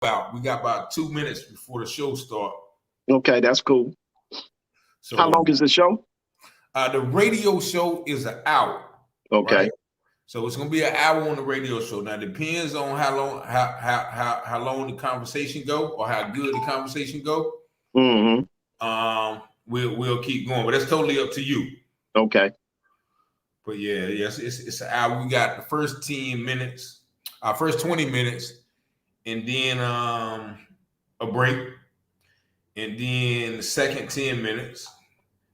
we got about 2 minutes before the show start. Okay, that's cool. So how long is the show? The radio show is an hour. Okay. Right? So it's gonna be an hour on the radio show. Now it depends on how long the conversation go or how good the conversation go. Mm-hmm. We'll keep going, but that's totally up to you. Okay. But yes, it's an hour. We got the first 10 minutes, first 20 minutes, and then a break, and then the second 10 minutes,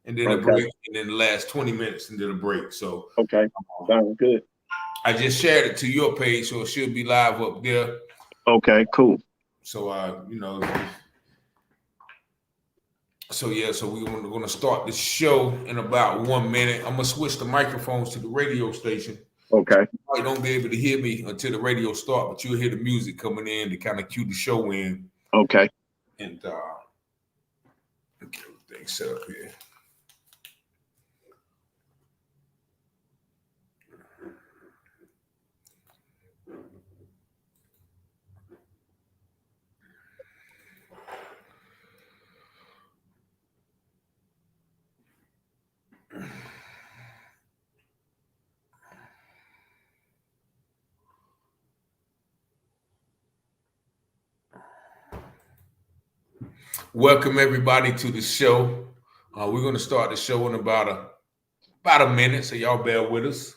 and then a break, and then the last 20 minutes, and then a break. So okay, sounds good. I just shared it to your page, so it should be live up there. Okay, cool. So so we're going to start the show in about 1 minute. I'm going to switch the microphones to the radio station. Okay. So you don't be able to hear me until the radio start, but you'll hear the music coming in to kind of cue the show in. Okay. And get everything set up here. Welcome everybody to the show. We're going to start the show in about a minute, so y'all bear with us.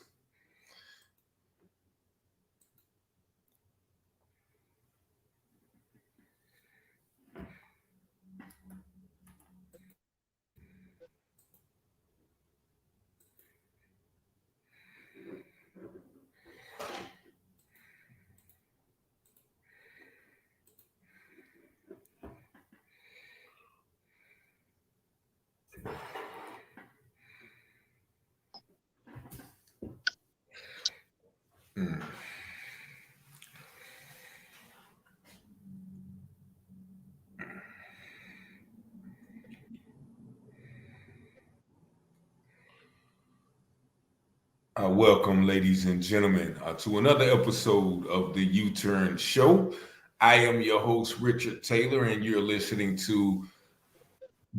Welcome, ladies and gentlemen, to another episode of the U-Turn Show. I am your host, Richard Taylor, and you're listening to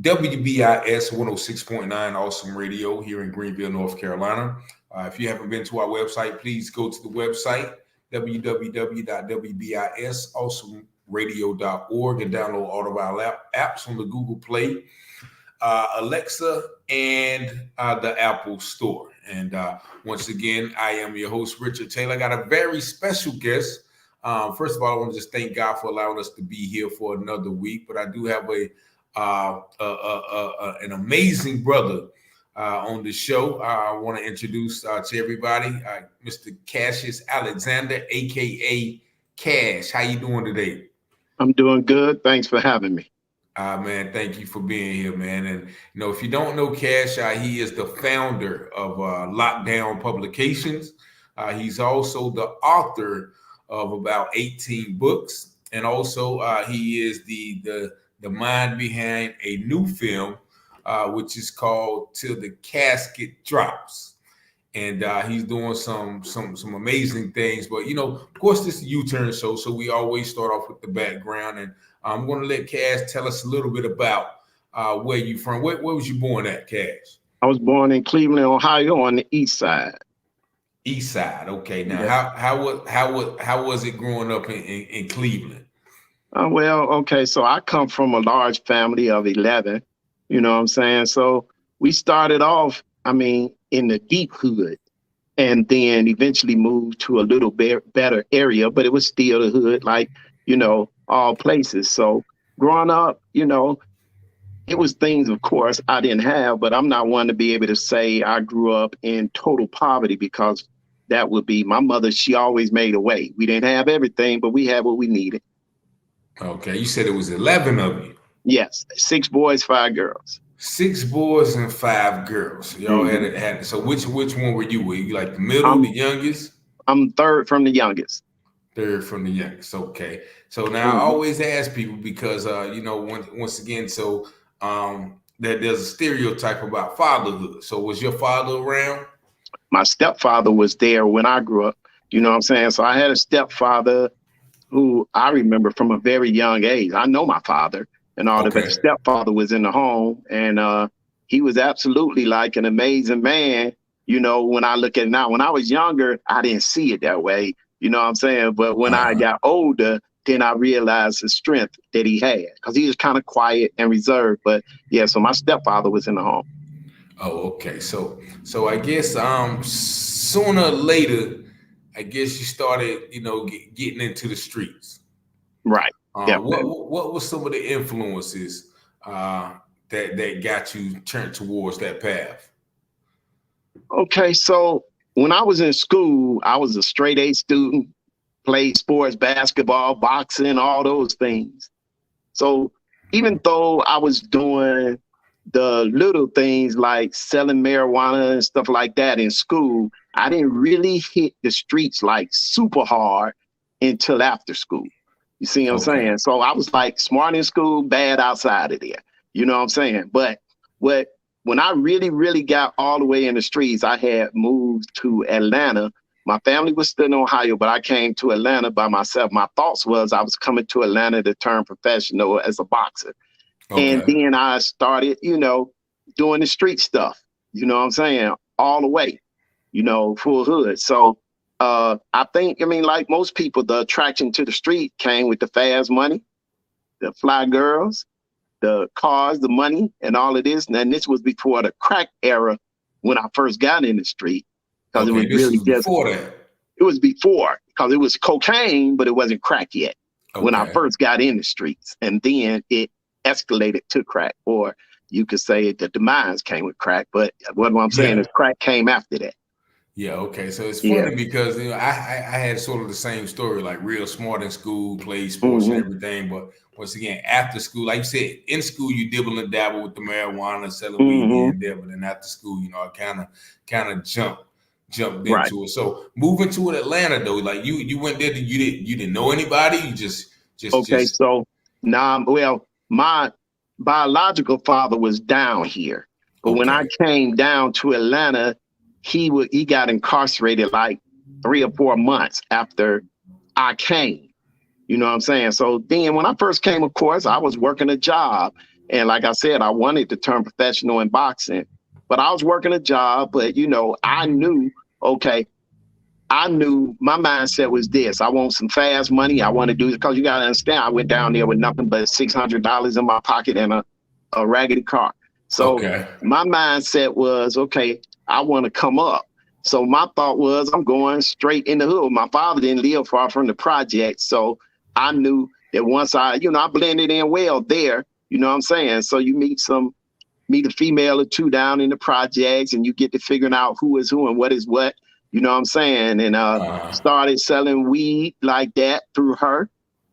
WBIS 106.9 Awesome Radio here in Greenville, North Carolina. If you haven't been to our website, please go to the website, www.wbisawesomeradio.org, and download all of our apps on the Google Play, Alexa, and the Apple Store. And once again, I am your host, Richard Taylor. I got a very special guest. First of all, I want to just thank God for allowing us to be here for another week. But I do have an amazing brother on the show. I want to introduce to everybody, Mr. Cassius Alexander, aka Cash. How you doing today? I'm doing good. Thanks for having me. Man, thank you for being here, man. And if you don't know Cash, he is the founder of Lockdown Publications. He's also the author of about 18 books, and also he is the mind behind a new film, which is called "Till the Casket Drops." And he's doing some amazing things. But of course, this is a U-Turn show, so we always start off with the background. And I'm going to let Cash tell us a little bit about where you from. Where was you born at, Cash? I was born in Cleveland, Ohio, on the east side. East side, okay. Now, yeah. how was it growing up in Cleveland? Well, okay, so I come from a large family of 11. You know what I'm saying? So we started off, in the deep hood, and then eventually moved to a little better area, but it was still the hood, like, all places. So growing up, it was things, of course, I didn't have, but I'm not one to be able to say I grew up in total poverty, because that would be my mother. She always made a way. We didn't have everything, but we had what we needed. Okay. You said it was 11 of you. Yes. 6 boys, 5 girls. 6 boys and 5 girls. Y'all had so which one were you? Were you like the middle, the youngest? I'm third from the youngest. Third from the youngest. Okay. So now I always ask people, because once again, so that there's a stereotype about fatherhood. So was your father around? My stepfather was there when I grew up. You know what I'm saying? So I had a stepfather. who I remember from a very young age. I know my father and all that, but the Okay. stepfather was in the home, and he was absolutely like an amazing man. You know, when I look at it now, when I was younger, I didn't see it that way. You know what I'm saying? But when I Uh-huh. got older, then I realized the strength that he had because he was kind of quiet and reserved. But yeah, so my stepfather was in the home. Oh, okay. So I guess sooner or later, I guess you started, getting into the streets. Right. What Definitely. what were some of the influences that got you turned towards that path? Okay, so when I was in school, I was a straight A student, played sports, basketball, boxing, all those things. So even though I was doing the little things like selling marijuana and stuff like that in school, I didn't really hit the streets like super hard until after school. You see what I'm Okay. saying? So I was like smart in school, bad outside of there. You know what I'm saying? But what when I really, really got all the way in the streets, I had moved to Atlanta. My family was still in Ohio, but I came to Atlanta by myself. My thoughts was I was coming to Atlanta to turn professional as a boxer. And Okay. then I started, doing the street stuff, you know what I'm saying? All the way, full hood. So I think, I mean, like most people, the attraction to the street came with the fast money, the fly girls, the cars, the money, and all of this. And then this was before the crack era when I first got in the street, because it was Okay. This really was just, before that. it was before, because it was cocaine, but it wasn't crack yet when I Okay. first got in the streets. And then it escalated to crack, or you could say the demise came with crack. But what I'm saying Yeah. is crack came after that. Yeah, okay. So it's Yeah. funny because I had sort of the same story, like real smart in school, played sports and Hmm. everything. But once again, after school, like you said, in school you dibble and dabble with the marijuana, selling weed here Hmm. and there. But then after school, I kind of jumped Right. into it. So moving to Atlanta though, like you went there, you didn't know anybody, you Okay. just So now, well, my biological father was down here, but when I okay, came down to Atlanta, he got incarcerated like 3 or 4 months after I came. You know what I'm saying? So then when I first came, of course, I was working a job. And like I said, I wanted to turn professional in boxing, but I was working a job. But, I knew, okay, I knew my mindset was this. I want some fast money. I want to do it because you got to understand, I went down there with nothing but $600 in my pocket and a raggedy car. So okay, my mindset was, okay, I want to come up. So my thought was, I'm going straight in the hood. My father didn't live far from the project. So I knew that once I blended in well there, you know what I'm saying? So you meet a female or two down in the projects, and you get to figuring out who is who and what is what. You know what I'm saying? And uh, started selling weed like that through her,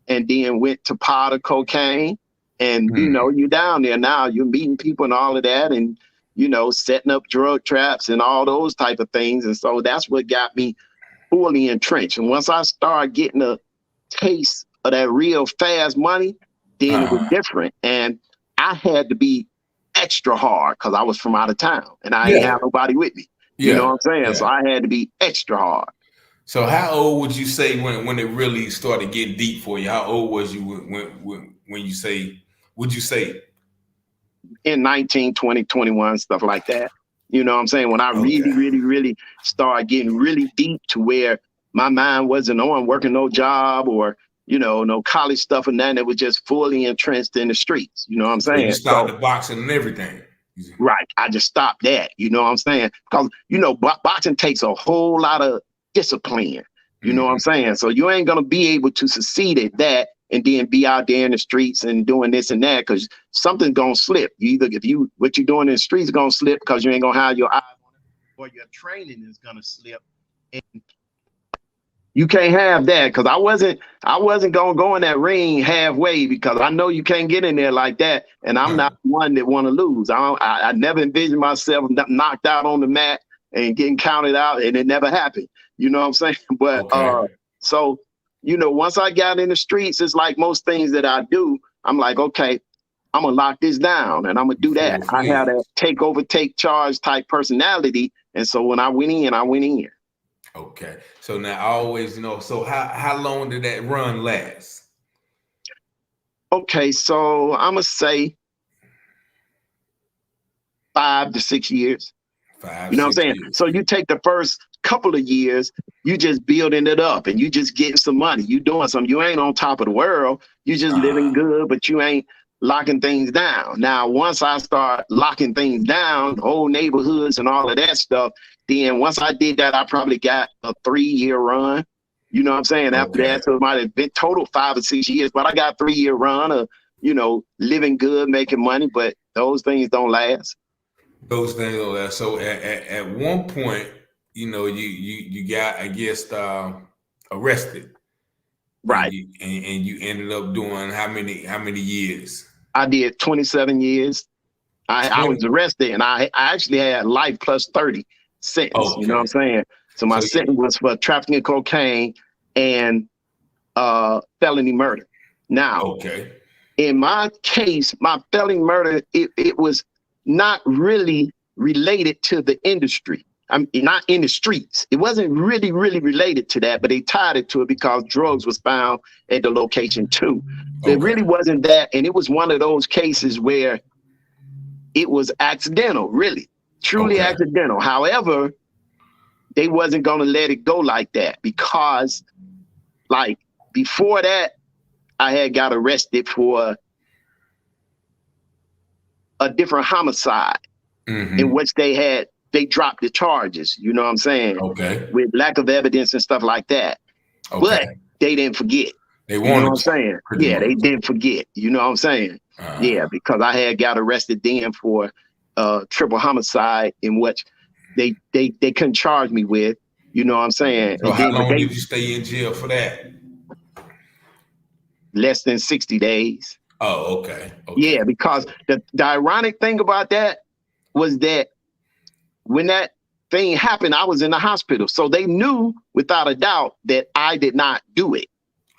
and then went to powder cocaine. And hmm, you're down there now. You're meeting people and all of that, and setting up drug traps and all those type of things. And so that's what got me fully entrenched. And once I started getting a taste of that real fast money, then it was uh, different. And I had to be extra hard because I was from out of town and I ain't yeah, have nobody with me. You know yeah, what I'm saying? So yeah. I had to be extra hard. So how old would you say when it really started getting deep for you? How old was you when you say would you say In 19, 20, 21, stuff like that. You know what I'm saying? When I really, okay? really, really started getting really deep to where my mind wasn't on working no job or, no college stuff and that. It was just fully entrenched in the streets. You know what I'm So you saying? stopped So, the boxing and everything. right, I just stopped that. You know what I'm saying? Because, boxing takes a whole lot of discipline. You know what I'm Hmm. saying? So you ain't going to be able to succeed at that and then be out there in the streets and doing this and that because something's gonna slip. If what you're doing in the streets is gonna slip because you ain't gonna have your eyes on it, or your training is gonna slip. And you can't have that because I wasn't gonna go in that ring halfway because I know you can't get in there like that. And I'm not one that want to lose. I never envisioned myself knocked out on the mat and getting counted out, and it never happened. You know what I'm saying? But Okay. so once I got in the streets, it's like most things that I do. I'm like, okay, I'm gonna lock this down and I'm gonna do that. Full I had fledged. a take over, take charge type personality, and so when I went in, I went in. Okay. So now I always know. So how long did that run last? Okay, so I'm gonna say 5 to 6 years. Five, You know what I'm six saying? years. So you take the first couple of years, you just building it up and you just getting some money. You doing something. You ain't on top of the world. You just living good, but you ain't locking things down. Now, once I start locking things down, whole neighborhoods and all of that stuff, then once I did that, I probably got a 3-year run. You know what I'm saying? After Okay. that, so it might have been total 5 or 6 years, but I got a 3-year run of, living good, making money, but those things don't last. Those things all that. So at one point, you got, I guess, arrested, and Right. you ended up doing how many years? I did 27 years. I was 20. arrested and I actually had life plus 30 sentence. You know what I'm Okay. saying? So my So sentence was for trafficking cocaine and felony murder. Now, okay. in my case, my felony murder, it was not really related to the industry. I'm not in the streets. It wasn't really, really related to that, but they tied it to it because drugs was found at the location too. It Okay. really wasn't that. And it was one of those cases where it was accidental, really, truly Okay. accidental. However, they wasn't going to let it go like that because, like, before that, I had got arrested for a different homicide in Mm-hmm. which they dropped the charges, you know what I'm saying, Okay. with lack of evidence and stuff like that. But Okay. they didn't forget. They You know what wanted I'm to, saying? pretty Yeah, much. they didn't forget. You know what I'm saying? Uh, Yeah, because I had got arrested then for triple homicide in which they couldn't charge me with. You know what I'm saying? so And how then, but long they did you stay in jail for that? less than 60 days. Oh, okay. Okay. Yeah, because the ironic thing about that was that when that thing happened, I was in the hospital. So they knew without a doubt that I did not do it.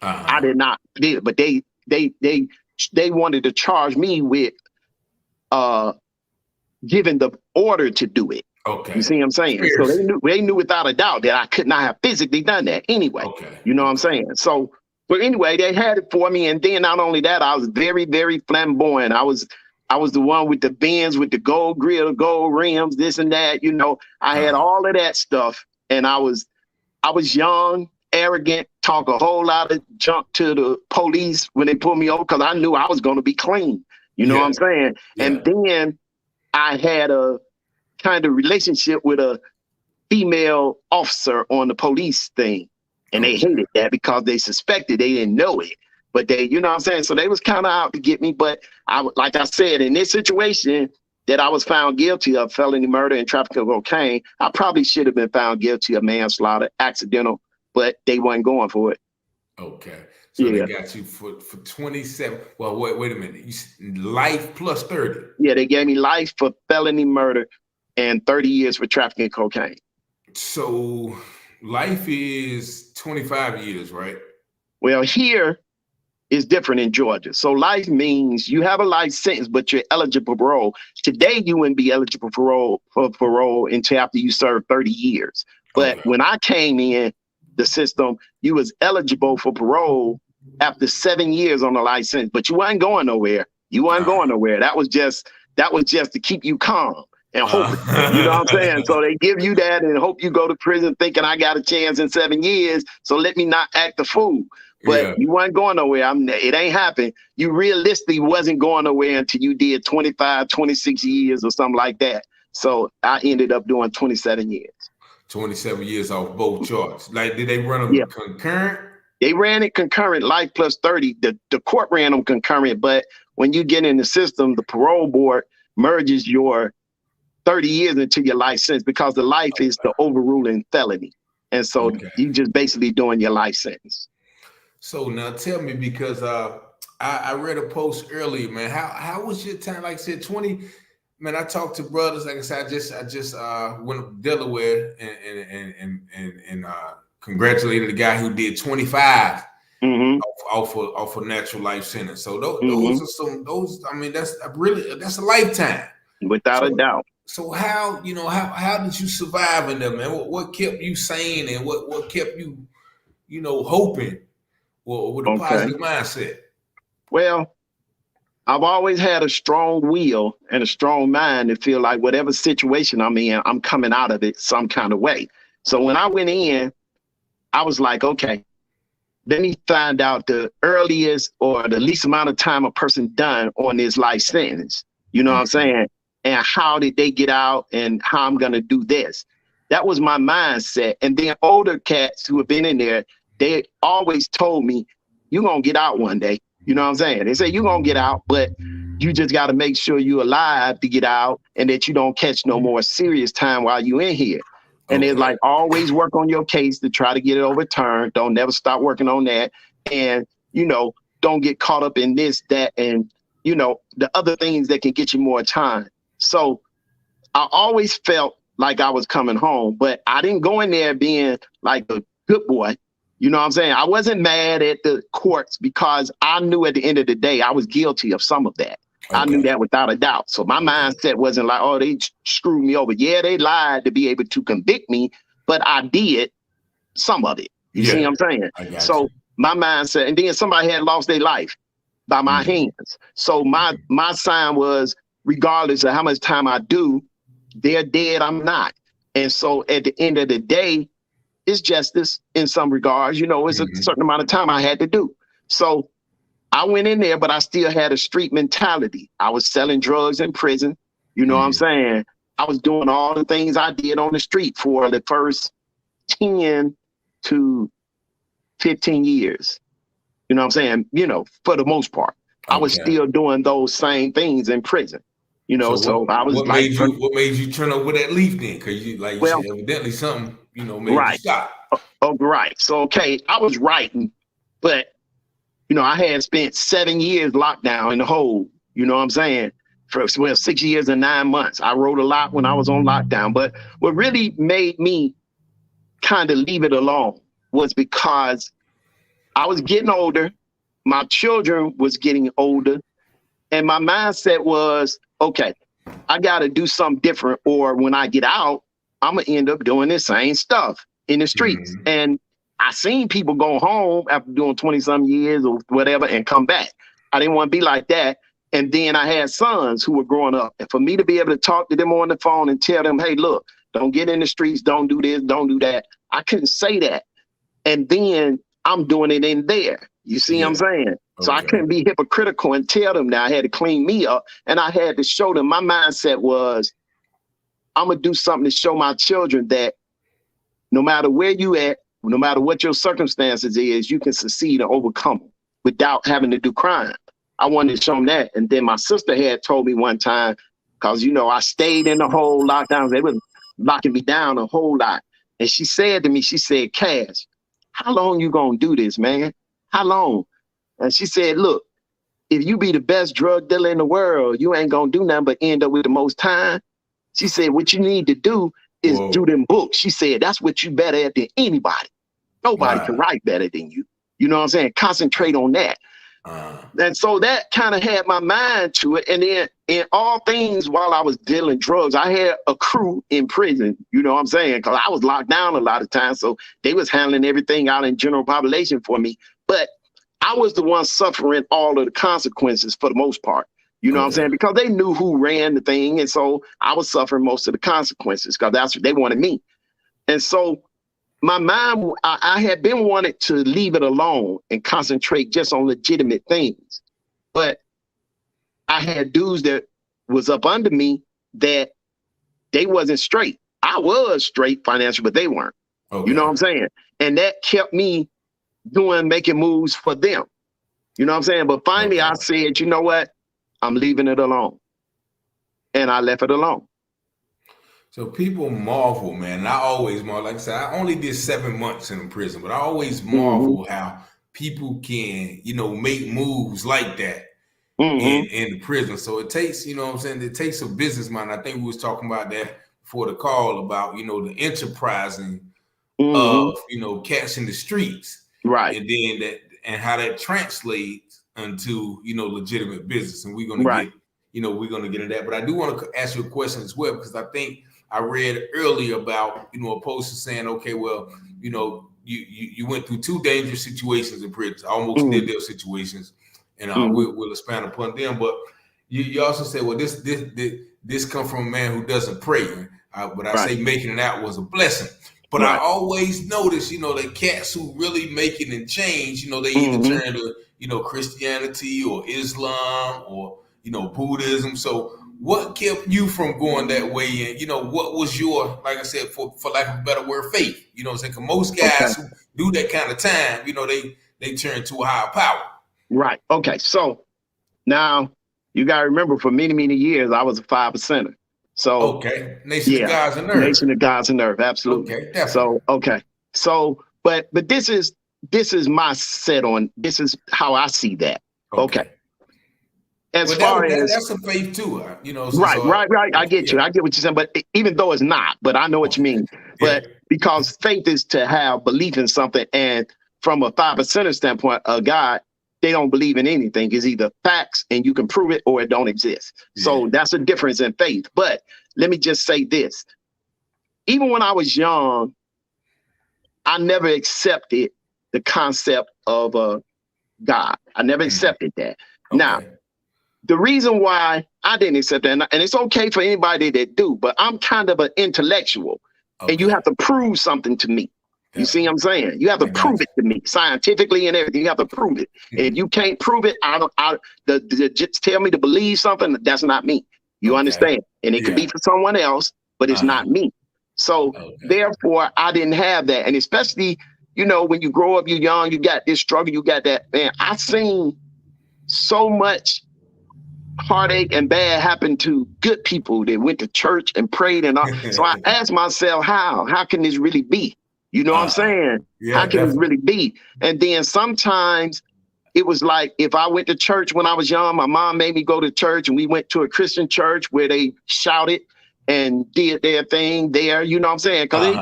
I Uh-huh. did not do it, but they wanted to charge me with uh giving the order to do it. You Okay. see what I'm saying? So Conspiracy. they knew without a doubt that I could not have physically done that anyway. Okay. You know what I'm Okay. saying? So, but anyway, they had it for me, and then not only that, I was very, very flamboyant. I was the one with the Benz with the gold grill, gold rims, this and that. I had Uh-huh. all of that stuff, and I was young, arrogant, talk a whole lot of junk to the police when they pulled me over because I knew I was going to be clean. You know what Yeah. I'm saying? Yeah. And then I had a kind of relationship with a female officer on the police thing. And they Okay. hated that because they suspected they didn't know it. But they, you know what I'm saying? So they was kind of out to get me. But like I said, in this situation that I was found guilty of felony murder and trafficking of cocaine, I probably should have been found guilty of manslaughter, accidental, but they wasn't going for it. Okay. So they Yeah. got you for 27. Well, wait a minute. Life plus 30. Yeah, they gave me life for felony murder and 30 years for trafficking cocaine. So life is 25 years, right? Well, here is different in Georgia. So life means you have a life sentence, but you're eligible for parole. Today, you wouldn't be eligible for parole until after you serve 30 years. But Okay. when I came in the system, you was eligible for parole after 7 years on the license, but you wasn't going nowhere. You wasn't going nowhere. That was just to keep you calm and hoping. You know what I'm saying? So they give you that and hope you go to prison thinking I got a chance in 7 years. So let me not act a fool. But Yeah. you weren't going nowhere. It ain't happened. You realistically wasn't going nowhere until you did 25, 26 years or something like that. So I ended up doing 27 years. 27 years off both charts. Like, did they run Yeah. them concurrent? They ran it concurrent, life plus 30. The court ran them concurrent, but when you get in the system, the parole board merges your 30 years into your life sentence because the life is the overruling felony. And so Okay. you just basically doing your life sentence. So now tell me, because I read a post earlier, man. How was your time? Like I said, 20. Man, I talked to brothers. Like I said, I just went to Delaware and congratulated the guy who did 25 Mm-hmm. off a natural life sentence. So those Mm-hmm. are some those. I mean, that's a lifetime. Without a So doubt. So how, how did you survive in there, man? What kept you sane, and what kept you, hoping, or with a Okay. positive mindset? Well, I've always had a strong will and a strong mind to feel like whatever situation I'm in, I'm coming out of it some kind of way. So when I went in, I was like, okay, let me find out the earliest or the least amount of time a person done on this life sentence. You know what I'm Okay. saying? And how did they get out and how I'm going to do this. That was my mindset. And then older cats who have been in there, they always told me, you're going to get out one day. You know what I'm saying? They say, you're going to get out, but you just got to make sure you're alive to get out and that you don't catch no more serious time while you're in here. And it's Okay. like, always work on your case to try to get it overturned. Don't never stop working on that. And, don't get caught up in this, that, and, the other things that can get you more time. So I always felt like I was coming home, but I didn't go in there being like a good boy. You know what I'm saying? I wasn't mad at the courts because I knew at the end of the day, I was guilty of some of that. I knew Okay. that without a doubt. So my Okay. mindset wasn't like, oh, they screwed me over. Yeah, they lied to be able to convict me, but I did some of it. You see Yeah, what I'm saying? I got you. So my mindset, and then somebody had lost their life by my hands. So my sign was, regardless of how much time I do, they're dead, I'm not. And so at the end of the day, it's justice in some regards. It's a certain amount of time I had to do. So I went in there, but I still had a street mentality. I was selling drugs in prison. You know what I'm saying? I was doing all the things I did on the street for the first 10 to 15 years. You know what I'm saying? For the most part, I was Okay. still doing those same things in prison. So So I was what like, made you turn over that leaf then? Because like you said, well, evidently something made you right. stop. Oh, right. So, okay, I was writing, but, I had spent 7 years locked down in the hole. You know what I'm saying? For 6 years and 9 months. I wrote a lot when I was on lockdown. But what really made me kind of leave it alone was because I was getting older. My children was getting older. And my mindset was, okay, I got to do something different. Or when I get out, I'm going to end up doing the same stuff in the streets. And I seen people go home after doing 20 some years or whatever and come back. I didn't want to be like that. And then I had sons who were growing up. And for me to be able to talk to them on the phone and tell them, hey, look, don't get in the streets, don't do this, don't do that. I couldn't say that. And then I'm doing it in there. You see what I'm Yeah. saying? So I Okay. couldn't be hypocritical and tell them that I had to clean me up. And I had to show them, my mindset was, I'm going to do something to show my children that no matter where you at, no matter what your circumstances is, you can succeed and overcome them without having to do crime. I wanted to show them that. And then my sister had told me one time, because, I stayed in the whole lockdown. They were locking me down a whole lot. And she said to me, she said, Cass, how long you going to do this, man? How long? And she said, look, if you be the best drug dealer in the world, you ain't going to do nothing but end up with the most time. She said, what you need to do is do Whoa. them books. She said, that's what you better at than anybody. Nobody can Wow. write better than you. You know what I'm saying? Concentrate on that. And so that kind of had my mind to it. And then in all things, while I was dealing drugs, I had a crew in prison, you know what I'm saying? Because I was locked down a lot of times. So they was handling everything out in general population for me. But I was the one suffering all of the consequences for the most part. You know what I'm Okay. saying? Because they knew who ran the thing. And so I was suffering most of the consequences because that's what they wanted me. And so my mind, I had been wanted to leave it alone and concentrate just on legitimate things. But I had dudes that was up under me that they wasn't straight. I was straight financially, but they weren't. You know Okay. what I'm saying? And that kept me making moves for them. You know what I'm saying? But finally Okay. I said, you know what? I'm leaving it alone. And I left it alone. So people marvel, man. And I always marvel. Like I said, I only did 7 months in prison, but I always Mm-hmm. marvel how people can, make moves like that Mm-hmm. in the prison. So it takes, what I'm saying, it takes a business mind. I think we was talking about that before the call about, the enterprising Mm-hmm. of, cats in the streets, Right. and then that and how that translates into, legitimate business. And we're gonna Right. get, we're going to get into that. But I do want to ask you a question as well, because I think I read earlier about, a poster saying, okay, well, you went through 2 dangerous situations in prison, almost near-death situations, and we'll expand upon them. But you also said, well, this come from a man who doesn't pray. But I say making it out was a blessing. But I always notice, the cats who really make it and change, they either turn to, Christianity or Islam or, Buddhism. So what kept you from going that way? And, what was your, like I said, for lack of a better word, faith? You know what I'm saying? 'Cause most guys who do that kind of time, they turn to a higher power. Right. Okay. So now you got to remember, for many, many years, I was a 5%er. So Nation of Gods and Nerve. Nation of Gods and Nerve, absolutely. Okay, definitely. So but this is my set on, this is how I see that. Okay. As far as that's a faith too, right. I get you. I get what you're saying, but even though it's not, but I know what you mean. But because faith is to have belief in something, and from a 5%er standpoint, a God, they don't believe in anything. It's either facts and you can prove it, or it don't exist. So that's a difference in faith. But let me just say this. Even when I was young, I never accepted the concept of a God. I never accepted that. Now, the reason why I didn't accept that, and it's okay for anybody that do, but I'm kind of an intellectual, and you have to prove something to me. You see what I'm saying? You have to prove it to me scientifically and everything. You have to prove it. And if you can't prove it, just tell me to believe something. That's not me. You understand? And it could be for someone else, but it's not me. So therefore, I didn't have that. And especially, when you grow up, you're young, you got this struggle, you got that. Man, I seen so much heartache and bad happen to good people that went to church and prayed and all. So I asked myself, how can this really be? You know what I'm saying? How can it really be? And then sometimes it was like, if I went to church when I was young, my mom made me go to church, and we went to a Christian church where they shouted and did their thing there. You know what I'm saying? Because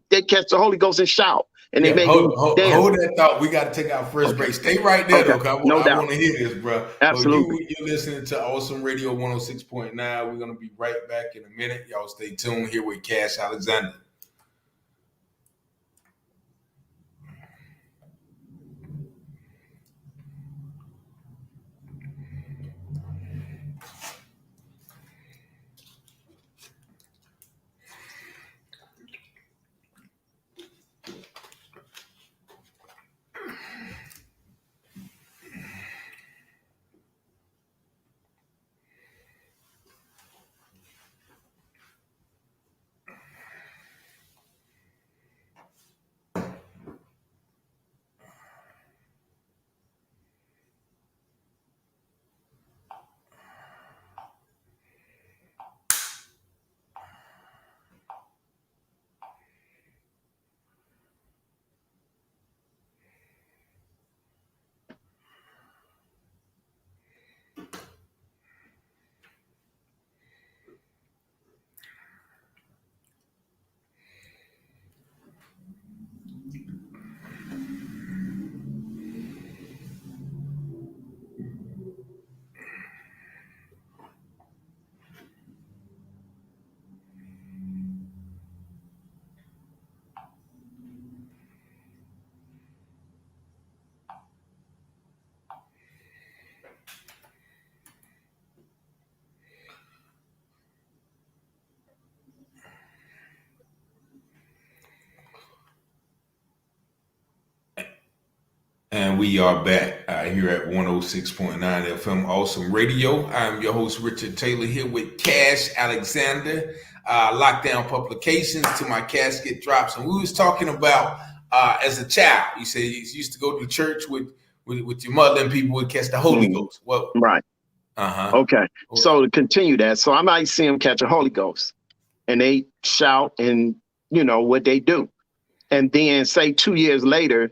they catch the Holy Ghost and shout. And they make hold that thought. We got to take our first break. Stay right there, though. I want to hear this, bro. Absolutely. You're listening to Awesome Radio 106.9. We're going to be right back in a minute. Y'all stay tuned here with Cassius Alexander. And we are back here at 106.9 FM Awesome Radio. I'm your host, Richard Taylor, here with Cassius Alexander, Lockdown Publications, to my Casket drops. And we was talking about, as a child, you said you used to go to church with your mother, and people would catch the Holy Ghost. Well, right. Okay. So to continue that, so I might see them catch a Holy Ghost, and they shout and what they do. And then say 2 years later,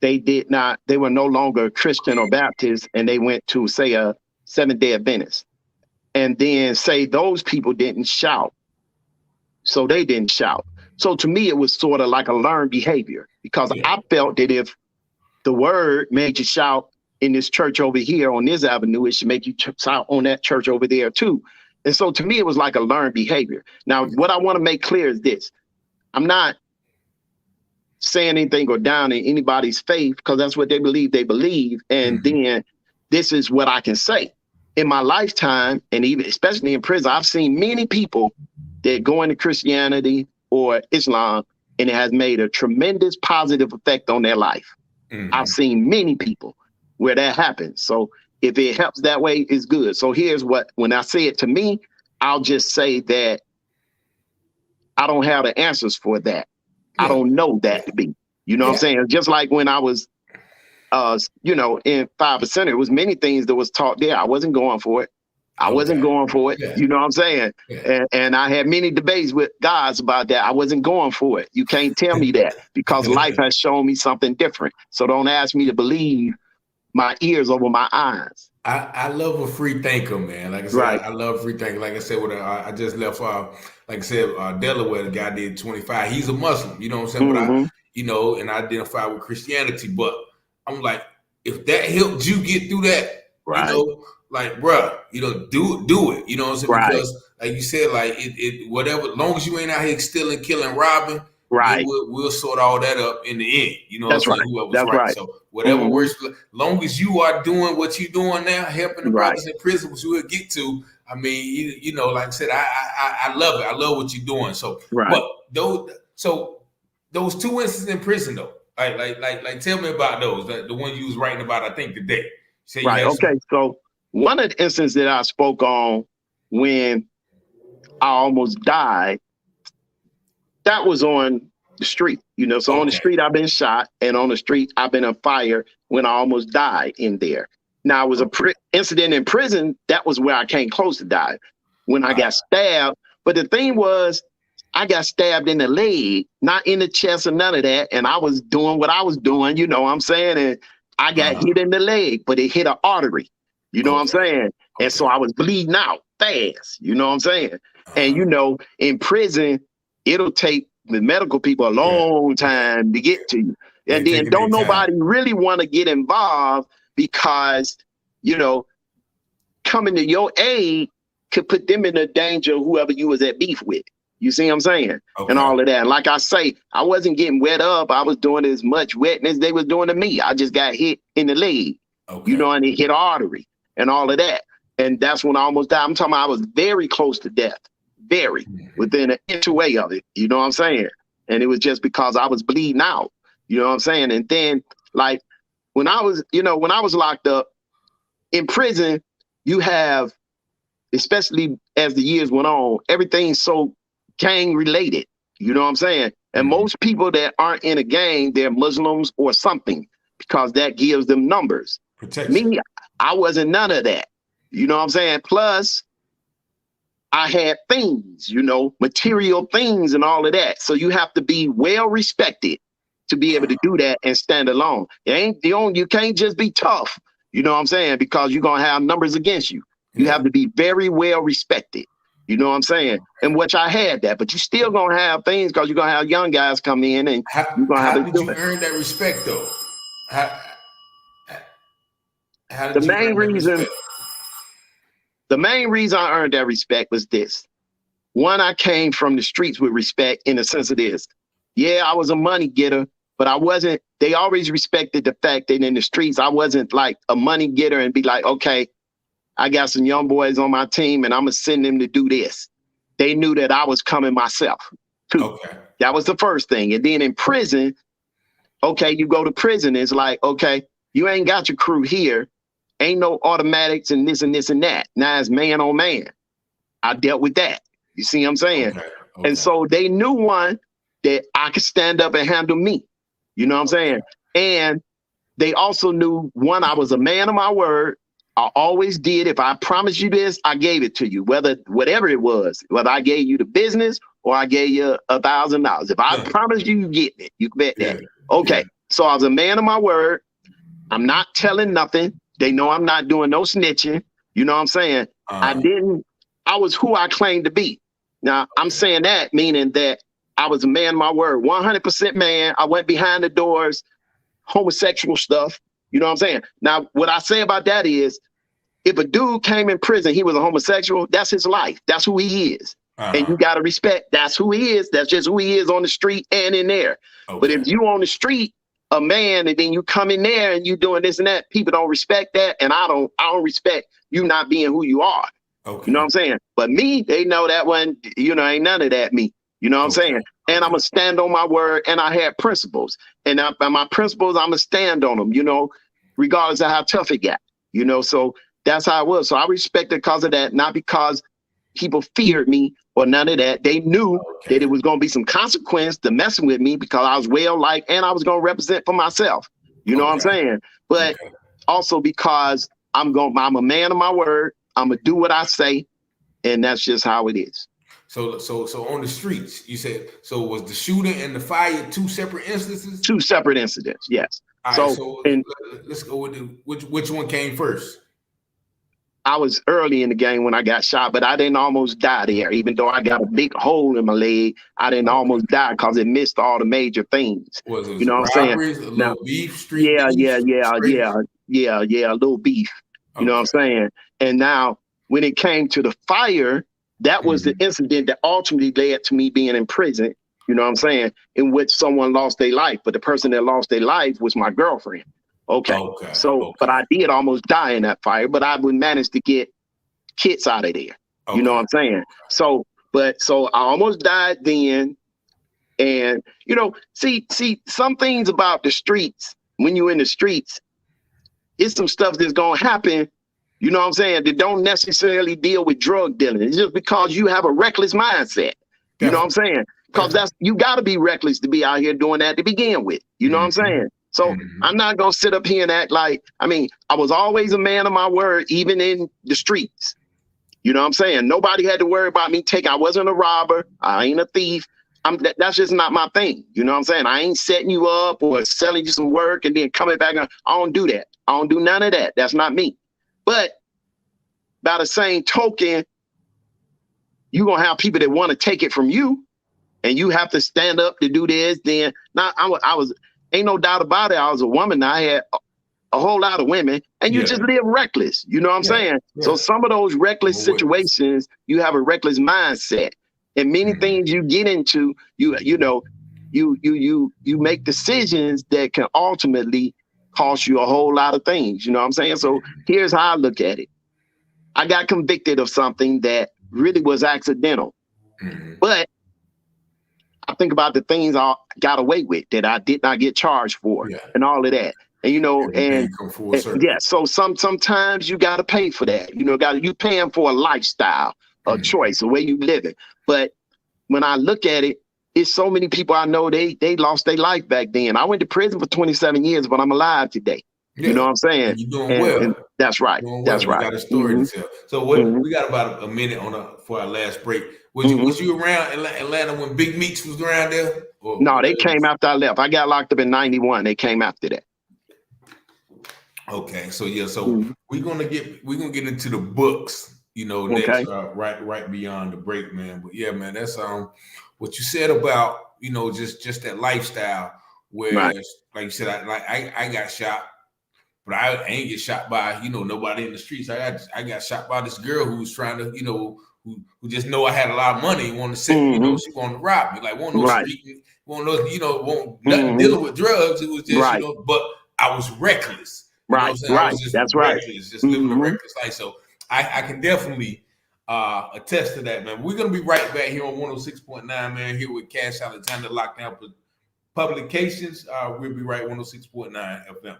they were no longer Christian or Baptist, and they went to, say, a Seventh-day Adventist. And then say those people didn't shout. So they didn't shout. So to me, it was sort of like a learned behavior, because I felt that if the word made you shout, in this church over here on this avenue, it should make you out on that church over there too. And so to me, it was like a learned behavior. Now, what I want to make clear is this. I'm not saying anything or down in anybody's faith, because that's what they believe. And then this is what I can say. In my lifetime, and even especially in prison, I've seen many people that go into Christianity or Islam, and it has made a tremendous positive effect on their life. I've seen many people where that happens. So if it helps that way, it's good. So here's what, when I say it to me, I'll just say that I don't have the answers for that. Yeah. I don't know that to be, you know what I'm saying? Just like when I was, you know, in 5%, it was many things that was taught there. I wasn't going for it. I wasn't going for it. You know what I'm saying? And I had many debates with guys about that. I wasn't going for it. You can't tell me that, because life has shown me something different. So don't ask me to believe my ears over my eyes. I love a free thinker, man. Like I said, I love free thinker. Like I said, I just left, like I said, Delaware, the guy did 25. He's a Muslim, you know what I'm saying? But I, you know, and I identify with Christianity. But I'm like, if that helped you get through that, you know, like, bruh, you know, do it. You know what I'm saying? Because like you said, like it whatever, as long as you ain't out here stealing, killing, robbing, we'll sort all that up in the end. You know what I'm saying? Whoever's right. So whatever works, long as you are doing what you're doing now, helping the brothers in prison, which we'll get to. I mean, you know, like I said, I love it. I love what you're doing. So, but those two instances in prison though, like tell me about those. The one you was writing about, I think today. Okay. So one of the instances that I spoke on when I almost died, that was on the street, you know. So on the street, I've been shot, and on the street, I've been on fire when I almost died in there. Now, it was a incident in prison. That was where I came close to die, when I got stabbed. But the thing was, I got stabbed in the leg, not in the chest or none of that. And I was doing what I was doing, you know what I'm saying? And I got hit in the leg, but it hit an artery, you know what I'm saying? And so I was bleeding out fast, you know what I'm saying? And, you know, in prison, it'll take the medical people a long time to get to you. And then don't nobody really want to get involved, because, you know, coming to your aid could put them in the danger of whoever you was at beef with. You see what I'm saying? And all of that. And like I say, I wasn't getting wet up. I was doing as much wetness they was doing to me. I just got hit in the leg, you know, and it hit artery and all of that. And that's when I almost died. I'm talking about I was very close to death, very within an inch away of it. You know what I'm saying? And it was just because I was bleeding out. You know what I'm saying? And then, like, when I was, you know, when I was locked up in prison, you have, especially as the years went on, everything's so gang related. You know what I'm saying? And most people that aren't in a gang, they're Muslims or something, because that gives them numbers. Me, I wasn't none of that. You know what I'm saying? Plus, I had things, you know, material things and all of that. So you have to be well respected to be able to do that and stand alone. You can't just be tough, you know what I'm saying? Because you're going to have numbers against you. You have to be very well respected. You know what I'm saying? And which I had that, but you still going to have things, because you're going to have young guys come in, and you're going to have to do it. How did you earn that respect though? The main reason I earned that respect was this. One, I came from the streets with respect, in the sense of this. Yeah, I was a money getter, but I wasn't. They always respected the fact that in the streets, I wasn't like a money getter and be like, okay, I got some young boys on my team and I'm going to send them to do this. They knew that I was coming myself too. That was the first thing. And then in prison, okay, you go to prison, it's like, okay, you ain't got your crew here. Ain't no automatics and this and this and that. Now it's man on man. I dealt with that. You see what I'm saying? And so they knew, one, that I could stand up and handle me. You know what I'm saying? And they also knew, one, I was a man of my word. I always did. If I promised you this, I gave it to you, whatever it was, whether I gave you the business or I gave you $1,000. If I promised you, you get it. You can bet that. Okay. So I was a man of my word. I'm not telling nothing. They know I'm not doing no snitching. You know what I'm saying? I was who I claimed to be. Now, I'm saying that meaning that I was a man of my word, 100% man. I went behind the doors, homosexual stuff. You know what I'm saying? Now, what I say about that is, if a dude came in prison, he was a homosexual, that's his life. That's who he is. And you got to respect, that's who he is. That's just who he is on the street and in there. Okay. But if you on the street, a man, and then you come in there and you doing this and that, people don't respect that. And I don't respect you not being who you are. Okay. You know what I'm saying? But me, they know that one, ain't none of that me. You know what I'm saying? And I'm going to stand on my word, and I had principles. And my principles, I'm going to stand on them, regardless of how tough it got. So that's how it was. So I respect it because of that, not because people feared me or none of that. They knew that it was going to be some consequence to messing with me because I was well-liked and I was going to represent for myself. You know what I'm saying? But also because I'm a man of my word. I'm going to do what I say, and that's just how it is. So on the streets, you said, so was the shooting and the fire two separate instances? Two separate incidents, yes. All right, so let's go with which one came first? I was early in the game when I got shot, but I didn't almost die there. Even though I got a big hole in my leg, I didn't almost die because it missed all the major things. You know what I'm saying? A little beef, street yeah, beef, a little beef. You know what I'm saying? And now when it came to the fire, that was the incident that ultimately led to me being in prison. You know what I'm saying? In which someone lost their life, but the person that lost their life was my girlfriend. But I did almost die in that fire, but I would manage to get kids out of there. You know what I'm saying? So I almost died then. And, see, some things about the streets, when you're in the streets, it's some stuff that's going to happen, you know what I'm saying, that don't necessarily deal with drug dealing. It's just because you have a reckless mindset. You know what I'm saying? Because you got to be reckless to be out here doing that to begin with. You know what I'm saying? So I'm not going to sit up here and act like, I was always a man of my word, even in the streets. You know what I'm saying? Nobody had to worry about me I wasn't a robber. I ain't a thief. That's just not my thing. You know what I'm saying? I ain't setting you up or selling you some work and then coming back. I don't do that. I don't do none of that. That's not me. But by the same token, you're going to have people that want to take it from you, and you have to stand up to do this. Then ain't no doubt about it. I was a woman. I had a whole lot of women, and you just live reckless. You know what I'm saying? Yeah. So some of those reckless situations, you have a reckless mindset, and many things you get into, you make decisions that can ultimately cost you a whole lot of things. You know what I'm saying? So here's how I look at it. I got convicted of something that really was accidental, but I think about the things I got away with that I did not get charged for and all of that. And so sometimes you got to pay for that. You paying for a lifestyle, a choice, the way you live it. But when I look at it, it's so many people I know, they lost their life back then. I went to prison for 27 years, but I'm alive today. You know what I'm saying? And you're doing well. And that's right. That's right. You got a story to tell. So we got about a minute for our last break. Was you around Atlanta when Big Meats was around there? No, they came after I left. I got locked up in 91. They came after that. Okay, so we're gonna get into the books, next right beyond the break, man. But yeah, man, that's what you said about just that lifestyle where like you said, I got shot. But I ain't get shot by, nobody in the streets. I got shot by this girl who was trying to, who just know I had a lot of money, wanted to sit, she wanted to rob me. Like, won't no street, won't no, won't nothing dealing with drugs. It was just, but I was reckless. You know what I'm saying? I was just reckless, just living a reckless life. So I can definitely attest to that, man. We're gonna be right back here on 106.9, man, here with Cassius Alexander, Lockdown Publications. We'll be right 106.9 FM.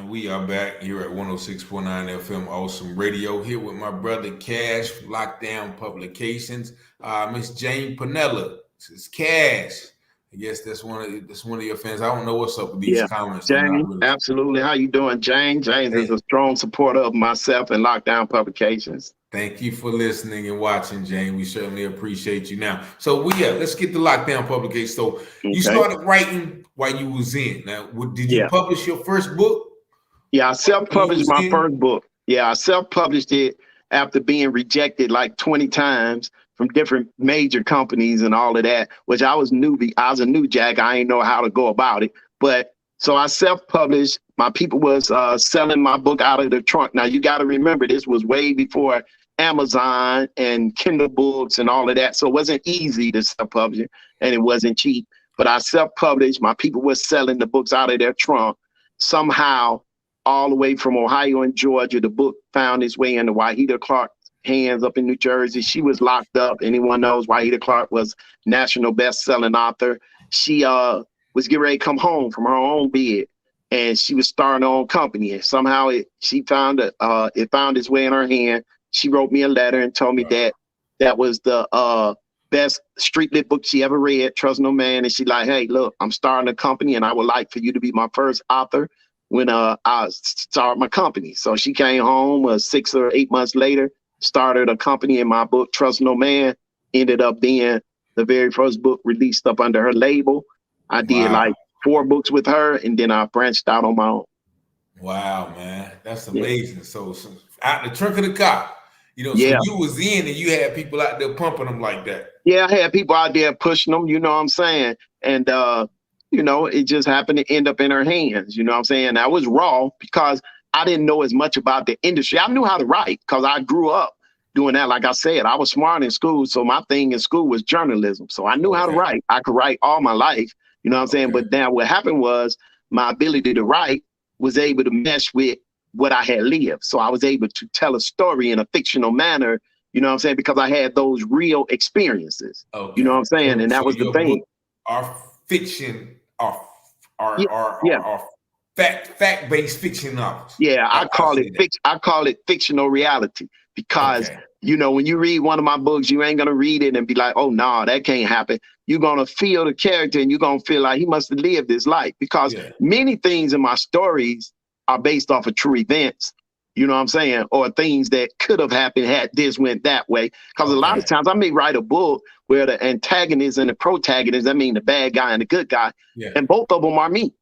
And we are back here at 106.9 FM Awesome Radio, here with my brother Cash, Lockdown Publications. Miss Jane Panella says, Cash. I guess that's one of your fans. I don't know what's up with these Yeah, comments. I'm not Jane, really. absolutely. How you doing, Jane? James is a strong supporter of myself and Lockdown Publications. Thank you for listening and watching, Jane. We certainly appreciate you. Now, so let's get the Lockdown Publication. So you started writing while you was in. Now, did you publish your first book? Yeah, I self-published my first book. Yeah, I self-published it after being rejected like 20 times from different major companies and all of that, which I was newbie. I was a new jack. I ain't know how to go about it. But so I self-published. My people was selling my book out of the trunk. Now, you got to remember, this was way before Amazon and Kindle books and all of that. So it wasn't easy to self-publish it, and it wasn't cheap. But I self-published. My people were selling the books out of their trunk. Somehow, all the way from Ohio and Georgia, the book found its way into Wahida Clark's hands up in New Jersey. She was locked up. Anyone knows Wahida Clark was national best-selling author. She was getting ready to come home from her own bed, and she was starting her own company. And somehow it found its way in her hand. She wrote me a letter and told me that was the best street lit book she ever read, Trust No Man. And she like, hey, look, I'm starting a company, and I would like for you to be my first author when I start my company. So she came home 6 or 8 months later, started a company, and my book, Trust No Man, ended up being the very first book released up under her label. I did like 4 books with her, and then I branched out on my own. Wow, man. That's amazing. So out the trunk of the car, so you was in and you had people out there pumping them like that. Yeah, I had people out there pushing them, you know what I'm saying? And, it just happened to end up in her hands, you know what I'm saying? I was raw because I didn't know as much about the industry. I knew how to write because I grew up doing that. Like I said, I was smart in school. So my thing in school was journalism. So I knew how to write. I could write all my life, you know what I'm saying? But now what happened was my ability to write was able to mesh with what I had lived. So I was able to tell a story in a fictional manner, you know what I'm saying? Because I had those real experiences, you know what I'm saying? And that was the thing. Our fiction, our fact-based fiction novels. Yeah, I call it fictional reality because, when you read one of my books, you ain't going to read it and be like, oh, no, that can't happen. You're going to feel the character and you're going to feel like he must have lived this life because many things in my stories are based off of true events, you know what I'm saying? Or things that could have happened had this went that way. Because a lot of times I may write a book where the antagonist and the protagonist, I mean the bad guy and the good guy, and both of them are me.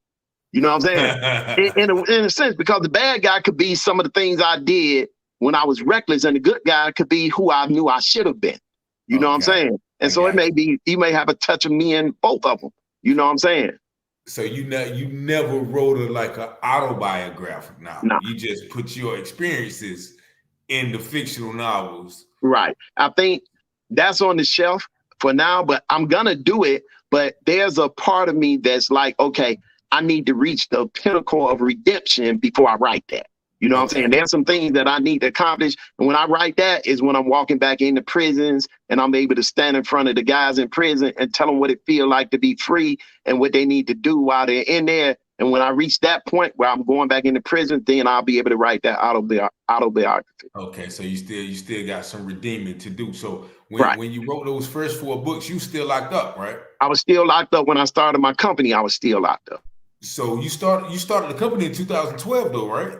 You know what I'm saying? in a sense, because the bad guy could be some of the things I did when I was reckless, and the good guy could be who I knew I should have been. You know what I'm saying? And so it may be, you may have a touch of me in both of them. You know what I'm saying? So you never wrote like an autobiographic novel. No. You just put your experiences in the fictional novels. Right. I think that's on the shelf for now, but I'm going to do it. But there's a part of me that's like, okay, I need to reach the pinnacle of redemption before I write that. You know what I'm saying? There's some things that I need to accomplish. And when I write that is when I'm walking back into prisons and I'm able to stand in front of the guys in prison and tell them what it feels like to be free and what they need to do while they're in there. And when I reach that point where I'm going back into prison, then I'll be able to write that autobiography. Okay, so you still got some redeeming to do. So when you wrote those first 4 books, you still locked up, right? I was still locked up when I started my company. I was still locked up. So you started the company in 2012, though, right?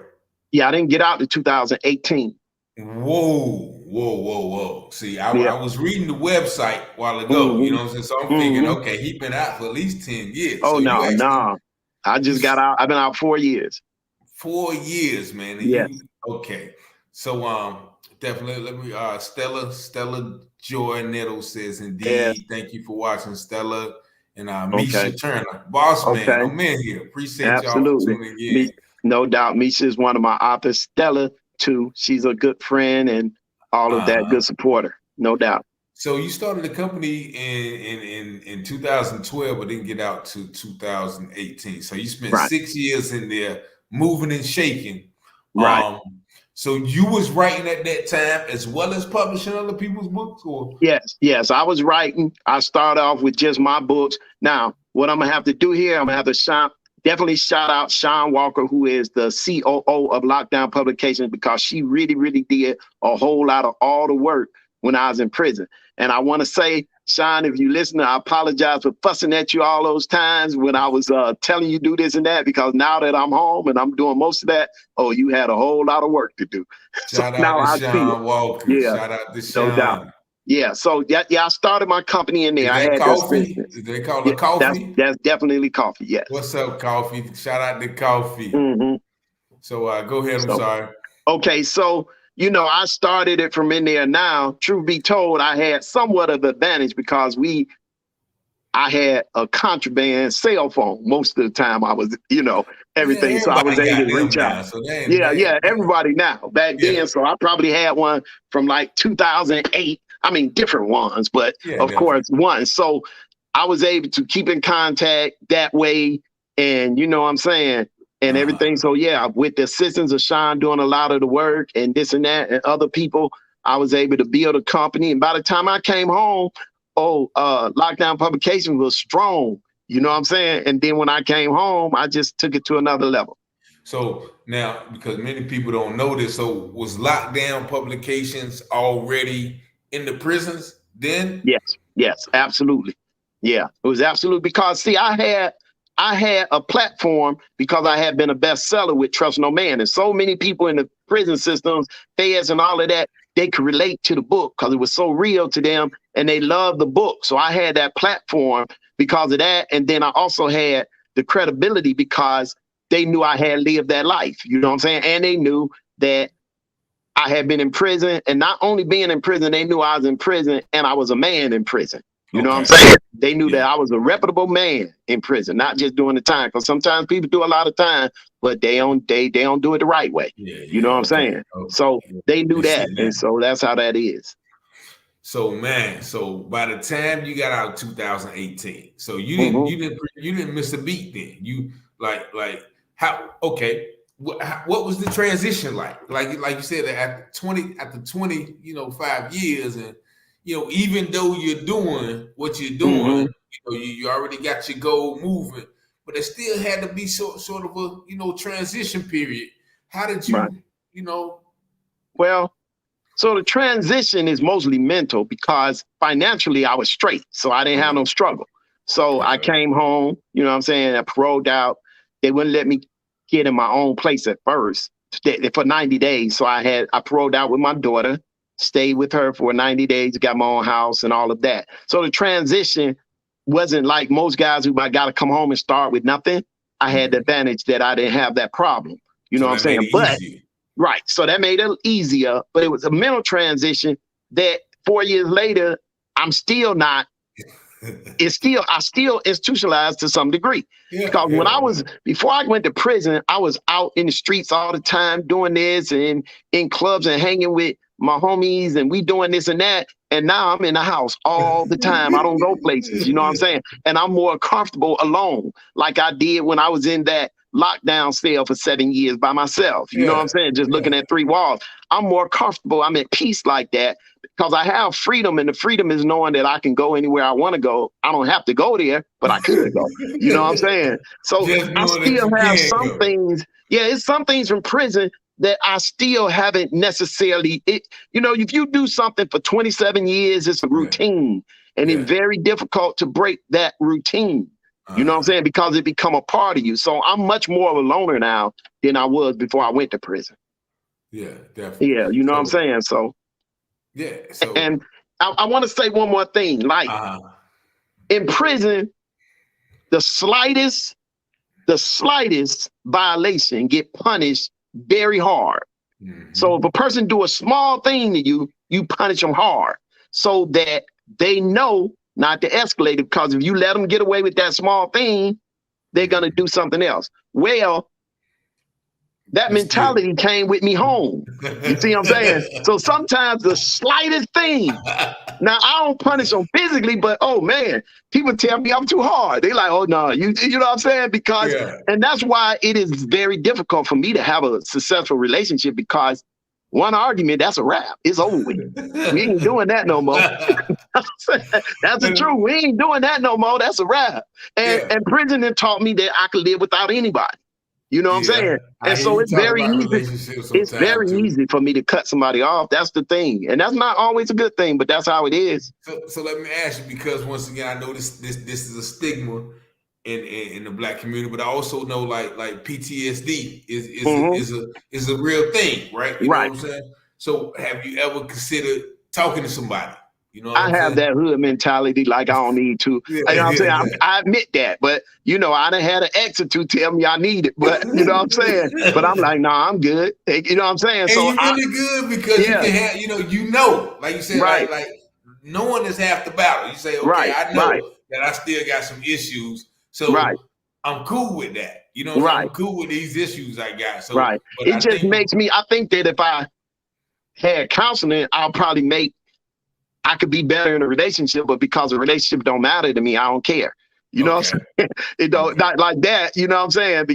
Yeah, I didn't get out to 2018. Whoa. See, I was reading the website a while ago, you know what I'm saying? So I'm thinking, okay, he's been out for at least 10 years. Oh, so no. I just got out. I've been out 4 years. 4 years, man. Yes. Okay. So definitely let me Stella Joy Nettle says, indeed, thank you for watching, Stella. And Misha Turner, boss man, I'm in here. Appreciate y'all for tuning in. No doubt. Misha is one of my authors. Stella, too. She's a good friend and all of that, good supporter. No doubt. So you started the company in 2012, but didn't get out to 2018. So you spent 6 years in there moving and shaking. Right. So you was writing at that time as well as publishing other people's books? Or? Yes. I was writing. I started off with just my books. Now, what I'm going to have to do here, I'm going to have to definitely shout out Sean Walker, who is the COO of Lockdown Publications, because she really, really did a whole lot of all the work when I was in prison. And I want to say, Sean, if you listen, I apologize for fussing at you all those times when I was telling you do this and that, because now that I'm home and I'm doing most of that, oh, you had a whole lot of work to do. Shout So now out to I see it. Sean Walker. Yeah, Shout out to no doubt. Sean. Yeah, so I started my company in there. Is I that had the coffee? assistants. Is they call Yeah, it coffee? that's definitely coffee. Yes. What's up, coffee? Shout out to coffee. Mm-hmm. So go ahead. I'm sorry. Okay, so I started it from in there. Now, truth be told, I had somewhat of advantage because I had a contraband cell phone most of the time. I was, everything. Yeah, So I was able to reach out. Now, so Everybody now. Back then, so I probably had one from like 2008. I mean, different ones, but of course, one. So I was able to keep in contact that way, and you know what I'm saying, and everything. So yeah, with the assistance of Sean doing a lot of the work and this and that, and other people, I was able to build a company. And by the time I came home, Lockdown Publications was strong. You know what I'm saying? And then when I came home, I just took it to another level. So now, because many people don't know this, so was Lockdown Publications already in the prisons then? Yes, absolutely. Yeah, it was absolutely, because see, I had a platform because I had been a bestseller with Trust No Man, and so many people in the prison systems, feds and all of that, they could relate to the book because it was so real to them and they loved the book. So I had that platform because of that. And then I also had the credibility because they knew I had lived that life. You know what I'm saying? And they knew that I had been in prison, and not only being in prison, they knew I was in prison and I was a man in prison. You know what I'm saying? They knew that I was a reputable man in prison, not just doing the time. Because sometimes people do a lot of time, but they don't do it the right way. You know what I'm saying? So they knew that, and so that's how that is. So man, so by the time you got out 2018, so you didn't miss a beat then. You like how what was the transition like? Like you said, after 5 years, and even though you're doing what you're doing, you already got your goal moving, but it still had to be sort of a transition period. How did you Well, so the transition is mostly mental because financially I was straight, so I didn't have no struggle. So I came home, you know what I'm saying, I paroled out. They wouldn't let me get in my own place at first for 90 days. So I paroled out with my daughter, stayed with her for 90 days, got my own house and all of that. So the transition wasn't like most guys who might got to come home and start with nothing. I had the advantage that I didn't have that problem. You know what I'm saying? But right. So that made it easier, but it was a mental transition that 4 years later, I'm still not. I still institutionalized to some degree. Because before I went to prison, I was out in the streets all the time doing this and in clubs and hanging with my homies, and we doing this and that. And now I'm in the house all the time. I don't go places, you know what I'm saying? And I'm more comfortable alone, like I did when I was in that lockdown cell for 7 years by myself. You know what I'm saying? Just looking at 3 walls. I'm more comfortable. I'm at peace like that because I have freedom, and the freedom is knowing that I can go anywhere I want to go. I don't have to go there, but I could go. You know what I'm saying? So I still have some things. Yeah, it's some things from prison that I still haven't necessarily, if you do something for 27 years, it's a routine, and it's very difficult to break that routine. You know what I'm saying? Because it become a part of you. So I'm much more of a loner now than I was before I went to prison. Yeah, definitely. Yeah, you know what I'm saying? So yeah. So and I want to say one more thing. Like in prison, the slightest violation get punished very hard. So if a person do a small thing to you, you punish them hard so that they know not to escalate it, because if you let them get away with that small thing, they're going to do something else. Well, that mentality came with me home. You see what I'm saying? So sometimes the slightest thing, now I don't punish them physically, but oh man, people tell me I'm too hard. They like, oh no, you know what I'm saying? And that's why it is very difficult for me to have a successful relationship, because one argument, that's a wrap. It's over with. We ain't doing that no more. That's the truth. We ain't doing that no more. That's a wrap. And prison then taught me that I could live without anybody. You know what I'm saying? And so it's very easy. It's very easy for me to cut somebody off. That's the thing. And that's not always a good thing, but that's how it is. So let me ask you, because once again, I know this is a stigma in the Black community, but I also know like PTSD is a real thing, right? You know what I'm saying? So have you ever considered talking to somebody? You know, I have that hood mentality, like I don't need to. You know what I'm saying? I admit that, but you know, I done had an ex or two tell me I need it, but you know what I'm saying? But I'm like, nah, I'm good. You know what I'm saying? And so you're really good because you can have, you know, like you said, like knowing is half the battle. You say, okay, I know that I still got some issues, so I'm cool with that. You know, I'm cool with these issues I got. So it just makes me. I think that if I had counseling, I could be better in a relationship, but because a relationship don't matter to me, I don't care. You know what I'm saying? It don't not like that, you know what I'm saying?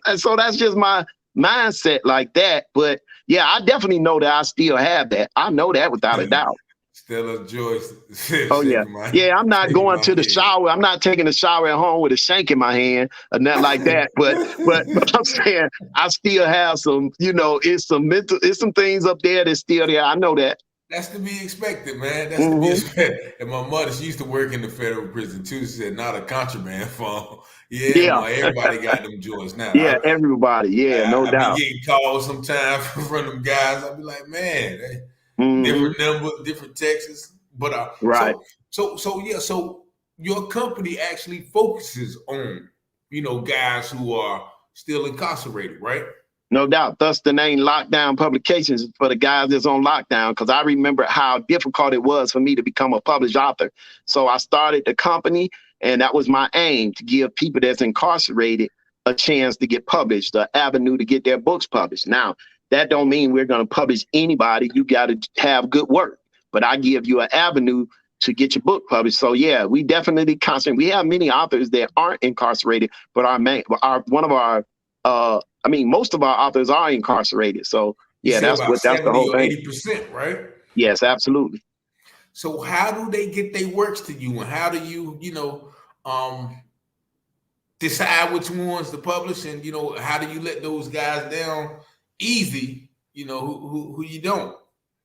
And so that's just my mindset like that. But yeah, I definitely know that I still have that. I know that without a doubt. Still a joy. Oh yeah. Yeah, I'm not going to the shower. I'm not taking a shower at home with a shank in my hand or nothing like that. But I'm saying I still have some, it's some things up there that's still there. I know that. That's to be expected, man. That's to be expected. And my mother, she used to work in the federal prison too. She said, not a contraband phone. Yeah. Everybody got them joints now. Yeah, everybody. Yeah, no doubt. I be getting calls sometimes from them guys. I'll be like, man, different numbers, different texts. But so your company actually focuses on, guys who are still incarcerated, right? No doubt. Thus the name Lockdown Publications for the guys that's on lockdown, because I remember how difficult it was for me to become a published author. So I started the company, and that was my aim, to give people that's incarcerated a chance to get published, the avenue to get their books published. Now, that don't mean we're going to publish anybody. You got to have good work. But I give you an avenue to get your book published. So yeah, we definitely concentrate. We have many authors that aren't incarcerated, but most of our authors are incarcerated. So yeah, that's the whole thing. 80%, right? Yes, absolutely. So how do they get their works to you, and how do you, decide which ones to publish, and how do you let those guys down easy? Who you don't.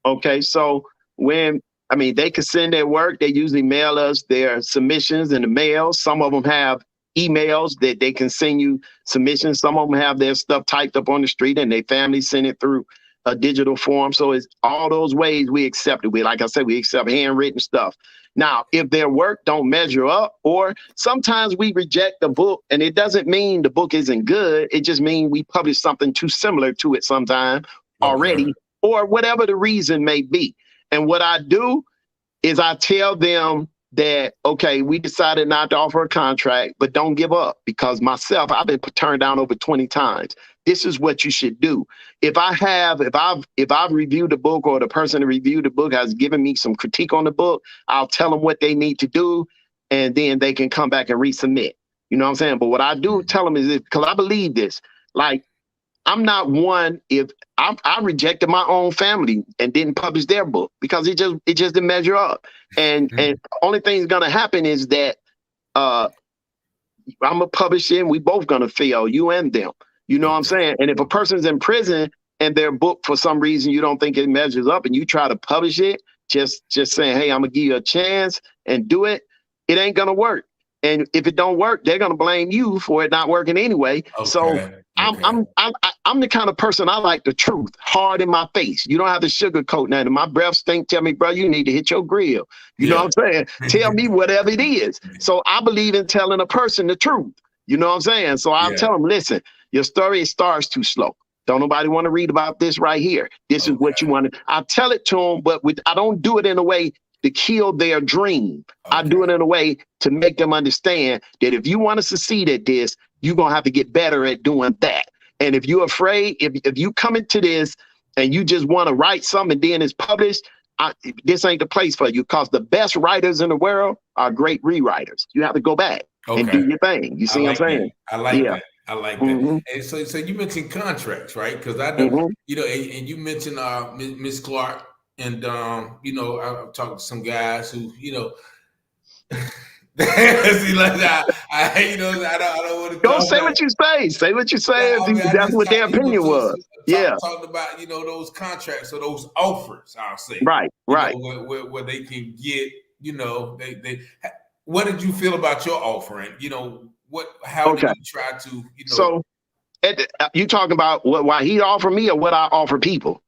Okay, so they can send their work. They usually mail us their submissions in the mail. Some of them have emails that they can send you submissions. Some of them have their stuff typed up on the street and their family send it through a digital form. So it's all those ways we accept it. Like I said, we accept handwritten stuff. Now, if their work don't measure up, or sometimes we reject the book, and it doesn't mean the book isn't good. It just means we publish something too similar to it sometime already, or whatever the reason may be. And what I do is I tell them that, okay, we decided not to offer a contract, but don't give up, because myself, I've been turned down over 20 times. This is what you should do. If I've reviewed the book, or the person who reviewed the book has given me some critique on the book, I'll tell them what they need to do, and then they can come back and resubmit. You know what I'm saying? But what I do tell them is, because I believe this, like, I'm not one, if I rejected my own family and didn't publish their book because it just didn't measure up. And only thing that's gonna happen is that I'm gonna publish it and we both gonna fail, you and them. You know what I'm saying? And if a person's in prison and their book, for some reason you don't think it measures up, and you try to publish it, just saying, hey, I'm gonna give you a chance and do it, it ain't gonna work. And if it don't work, they're gonna blame you for it not working anyway. So I'm the kind of person, I like the truth, hard in my face. You don't have to sugarcoat nothing. My breath stink. Tell me, bro, you need to hit your grill. You know what I'm saying? Tell me whatever it is. So I believe in telling a person the truth. You know what I'm saying? So I'll tell them, listen, your story starts too slow. Don't nobody want to read about this right here. This is what you want to. I tell it to them, but I don't do it in a way to kill their dream. I do it in a way to make them understand that if you want to succeed at this, you're going to have to get better at doing that. And if you're afraid, if you come into this and you just want to write something and then it's published, this ain't the place for you, because the best writers in the world are great rewriters. You have to go back and do your thing. You see what I'm saying? I like that. I like that. Mm-hmm. And so you mentioned contracts, right? Because I know, Mm-hmm. and you mentioned Miss Clark, and I've talked to some guys who, see, like I don't want to Go talk say about. what you say. Say what you say. I mean, I That's just what their opinion was. Yeah. talked about those contracts or those offers. I'll say, Right. Right. where they can get, they. What did you feel about your offering? How did Okay. you try to, So you talking about why he offered me or what I offer people?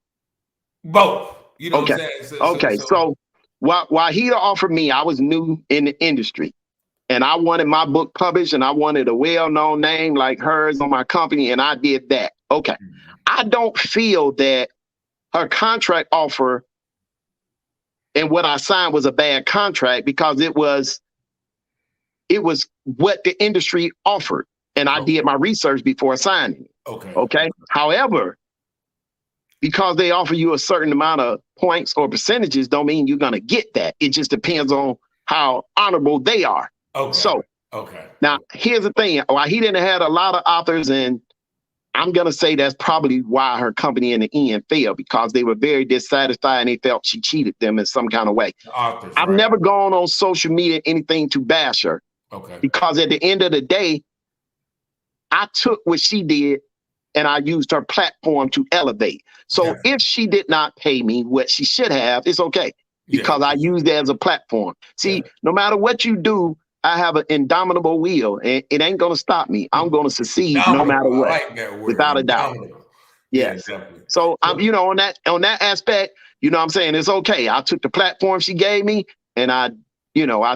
both? You know what Okay. I'm saying? Okay. So while he offered me, I was new in the industry. And I wanted my book published and I wanted a well-known name like hers on my company. And I did that. Okay. I don't feel that her contract offer and what I signed was a bad contract because it was what the industry offered. And I did my research before signing it. Okay. Okay. However, because they offer you a certain amount of points or percentages don't mean you're going to get that. It just depends on how honorable they are. Okay. So okay. Now, here's the thing. While he didn't have a lot of authors, and I'm going to say that's probably why her company in the end failed, because they were very dissatisfied and they felt she cheated them in some kind of way. Authors, I've right. never gone on social media, anything to bash her. Okay. Because at the end of the day, I took what she did and I used her platform to elevate. So if she did not pay me what she should have, it's okay. Because I used it as a platform. See, no matter what you do, I have an indomitable will, and it ain't going to stop me. I'm going to succeed no matter what. I like that word. Without a doubt. Yes. Yeah, definitely. So I'm, on that aspect, what I'm saying, it's okay. I took the platform she gave me and I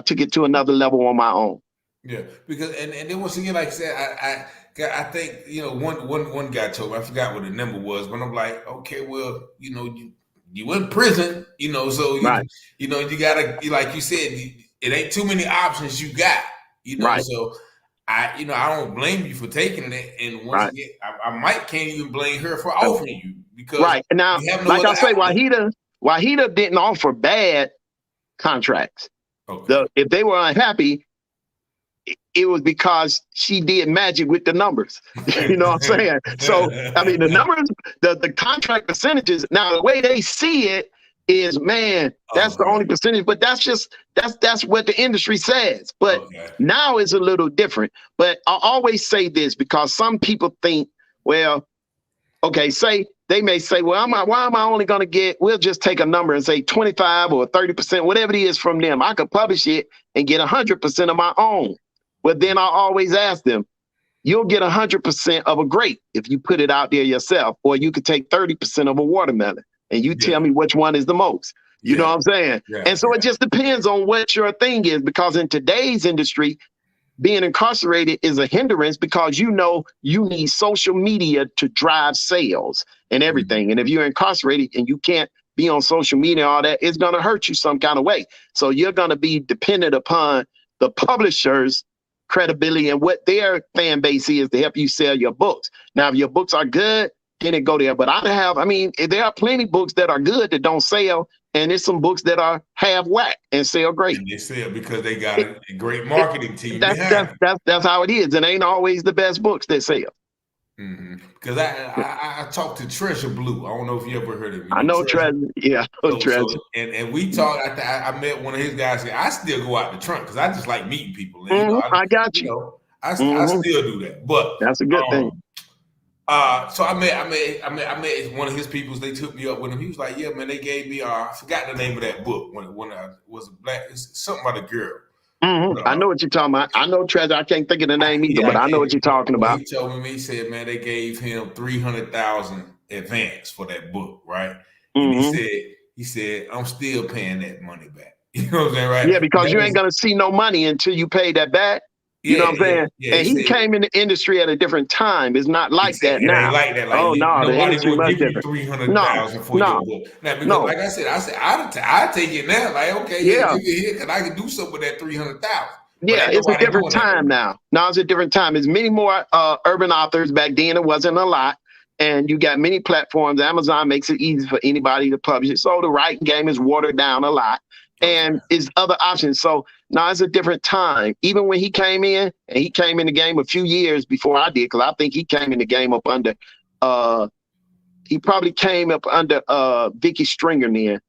took it to another level on my own. Yeah, because and then once again, like I said, I think one guy told me, I forgot what the number was, but I'm like, okay, well, you in prison, so right. You gotta, like you said, it ain't too many options you got, right. So I don't blame you for taking it, and once again, I can't even blame her for offering you, because right now, you have no like I say, outlet. Wahida didn't offer bad contracts. Okay. If they were unhappy, it was because she did magic with the numbers. You know what I'm saying? So, I mean, the numbers, the contract percentages, now the way they see it is, man, that's the only percentage, but that's what the industry says. But now it's a little different. But I always say this because some people think, well, okay, they may say, well, why am I only going to get, we'll just take a number and say 25 or 30%, whatever it is from them. I could publish it and get 100% of my own. But then I always ask them, you'll get 100% of a grape if you put it out there yourself, or you could take 30% of a watermelon and you tell me which one is the most. You know what I'm saying? And so it just depends on what your thing is, because in today's industry, being incarcerated is a hindrance because you need social media to drive sales and everything. And if you're incarcerated and you can't be on social media and all that, it's going to hurt you some kind of way. So you're going to be dependent upon the publishers' credibility and what their fan base is to help you sell your books. Now, if your books are good, then it go there. But there are plenty of books that are good that don't sell, and there's some books that are half whack and sell great. And they sell because they got a great marketing team behind it. That's how it is. It ain't always the best books that sell. Mm-hmm. Because I talked to Treasure Blue. I don't know if you ever heard of him. I know Treasure. Yeah, Treasure. And we talked. I met one of his guys. I still go out the trunk because I just like meeting people. And, I got you. I still do that. But that's a good thing. So I met one of his peoples. They took me up with him. He was like, "Yeah, man, they gave me. I forgot the name of that book when I was a black. It's something about a girl." I know what you're talking about. I know Treasure. I can't think of the name either, but I know what you're talking about. He told me, he said, man, they gave him $300,000 advance for that book, right? And he said, I'm still paying that money back. You know what I'm saying, right? Yeah, because you ain't gonna see no money until you pay that back. You know what I'm saying? Yeah, and he came in the industry at a different time. It's not like that now. Ain't like that. Like, oh no, the industry would give different. you $300,000 for your book. Now, because like I said, I'd take it now. Like, okay, give it here because I can do something with that $300,000. Yeah, it's a different time now. Now it's a different time. There's many more urban authors. Back then, it wasn't a lot. And you got many platforms. Amazon makes it easy for anybody to publish it. So the writing game is watered down a lot. and it's other options. So now it's a different time. Even when he came in, and he came in the game a few years before I did, because I think he came in the game up under he probably came up under Vicky Stringer then.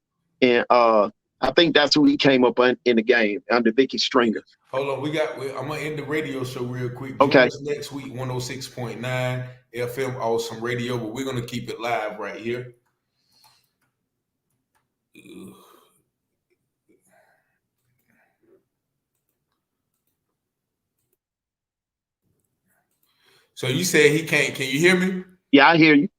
And I think that's who he came up in the game, under Vicky Stringer. Hold on, I'm gonna end the radio show real quick. Join Okay. us next week, 106.9 FM Awesome Radio, but we're gonna keep it live right here. So you said he can't. Can you hear me? Yeah, I hear you.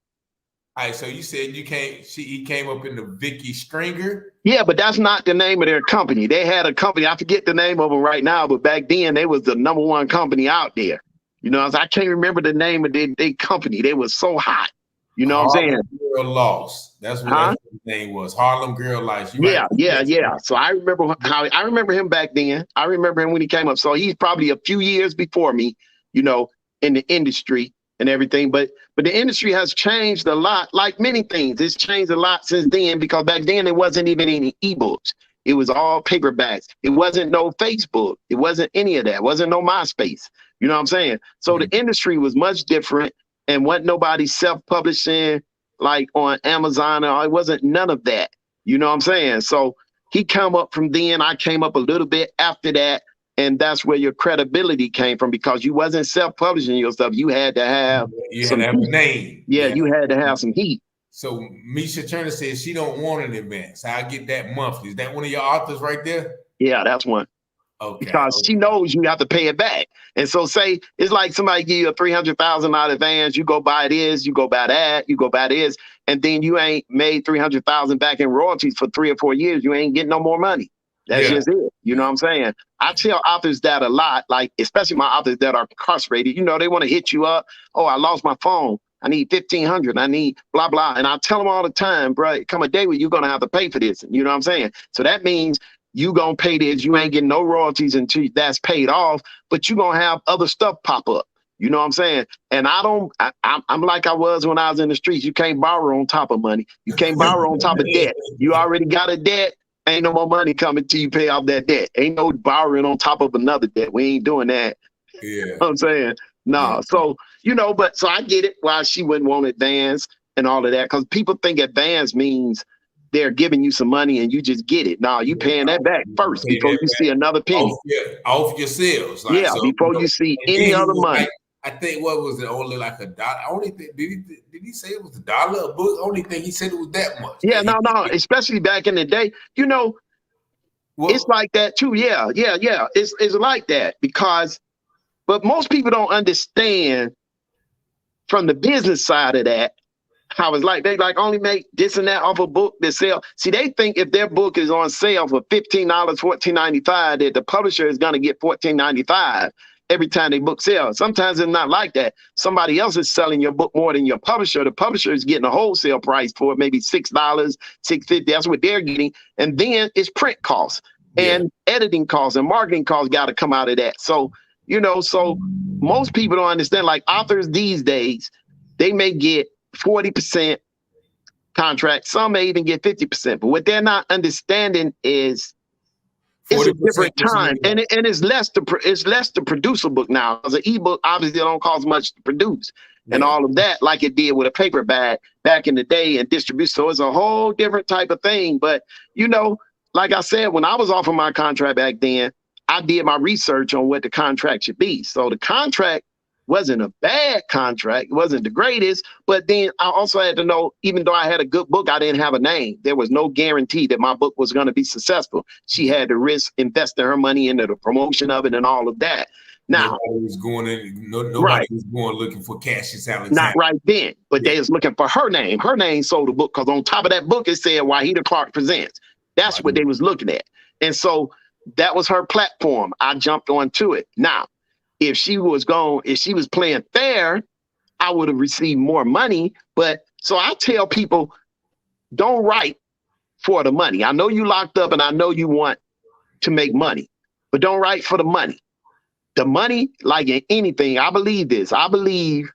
All right. So you said you can't. He came up in the Vicky Stringer. Yeah, but that's not the name of their company. They had a company. I forget the name of them right now, but back then they was the #1 company out there. You know, I can't remember the name of their company. They was so hot. You know what I'm saying? Girl Lost. That's what his name was. Harlem Girl Lost. Yeah. So I remember him back then. I remember him when he came up. So he's probably a few years before me, you know, in the industry and everything. But the industry has changed a lot, like many things. It's changed a lot since then, because back then there wasn't even any ebooks. It was all paperbacks. It wasn't no Facebook. It wasn't any of that. It wasn't no MySpace. You know what I'm saying? So the industry was much different, and wasn't nobody self-publishing like on Amazon. Or it wasn't none of that. You know what I'm saying? So he come up from then. I came up a little bit after that. And that's where your credibility came from, because you wasn't self-publishing your stuff. You had to have a name. Yeah, you had to have some heat. So Misha Turner says she don't want an advance. I get that monthly. Is that one of your authors right there? Yeah, that's one. Okay. Because she knows you have to pay it back. And so say it's like somebody give you a $300,000 advance, you go buy this, you go buy that, you go buy this, and then you ain't made $300,000 back in royalties for 3 or 4 years. You ain't getting no more money. That's just it. You know what I'm saying? I tell authors that a lot, like especially my authors that are incarcerated. You know, they want to hit you up. Oh, I lost my phone. I need $1,500. I need blah, blah. And I tell them all the time, bro, come a day where you're going to have to pay for this. You know what I'm saying? So that means you going to pay this. You ain't getting no royalties until that's paid off, but you're going to have other stuff pop up. You know what I'm saying? And I'm like I was when I was in the streets. You can't borrow on top of money. You can't borrow on top of debt. You already got a debt. Ain't no more money coming till you pay off that debt. Ain't no borrowing on top of another debt. We ain't doing that. Yeah. You know what I'm saying? No. Yeah. So, you know, so I get it why she wouldn't want advance and all of that. Because people think advance means they're giving you some money and you just get it. No, you paying that back first before you see another penny. Off your sales. Like, yeah, so, before you see any other money. Like, I think what was it, only like $1? Only thing, did he say it was $1 a book? Only thing he said it was that much. Yeah, no, especially back in the day. You know, it's like that too. Yeah. It's like that but most people don't understand from the business side of that how it's like. They like only make this and that off a book that sell. See, they think if their book is on sale for $15, $14.95, that the publisher is going to get $14.95 every time they book sell. Sometimes it's not like that. Somebody else is selling your book more than your publisher. The publisher is getting a wholesale price for it, maybe $6, $6.50. That's what they're getting. And then it's print costs and editing costs and marketing costs got to come out of that. So, you know, so most people don't understand, like authors these days, they may get 40% contract. Some may even get 50%. But what they're not understanding is it's a different time, and it's less to produce a book now. As an ebook, obviously, it don't cost much to produce and all of that, like it did with a paperback back in the day and distribution. So it's a whole different type of thing. But you know, like I said, when I was offered my contract back then, I did my research on what the contract should be. So the contract wasn't a bad contract. It wasn't the greatest, but then I also had to know, even though I had a good book, I didn't have a name. There was no guarantee that my book was going to be successful. She had to risk investing her money into the promotion of it and all of that. Now, nobody was going looking for Cassius Alexander. Not right then, but they was looking for her name. Her name sold the book because on top of that book, it said Wahida Clark Presents. That's what they was looking at. And so that was her platform. I jumped onto it. Now, if she was playing fair, I would have received more money. But so I tell people, don't write for the money. I know you locked up and I know you want to make money, but don't write for the money. The money, like in anything, I believe this. I believe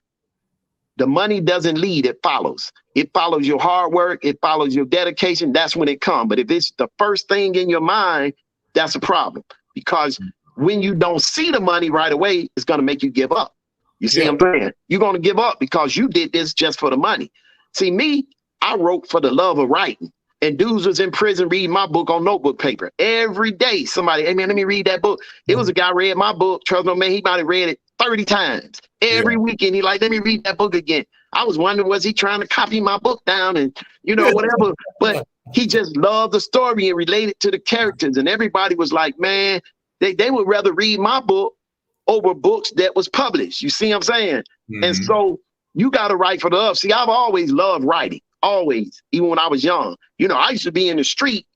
The money doesn't lead, it follows. It follows your hard work. It follows your dedication. That's when it comes. But if it's the first thing in your mind, that's a problem. Because when you don't see the money right away, it's going to make you give up. You see what I'm saying? You're going to give up because you did this just for the money. See, me, I wrote for the love of writing. And dudes was in prison reading my book on notebook paper. Every day, somebody, hey man, let me read that book. It was a guy read my book. Trust me, man, he might have read it 30 times. Every weekend, he like, let me read that book again. I was wondering, was he trying to copy my book down and, you know, whatever. But he just loved the story and related to the characters. And everybody was like, man, they would rather read my book over books that was published. You see what I'm saying? And so you got to write for the love. See, I've always loved writing. Always, even when I was young. You know, I used to be in the street,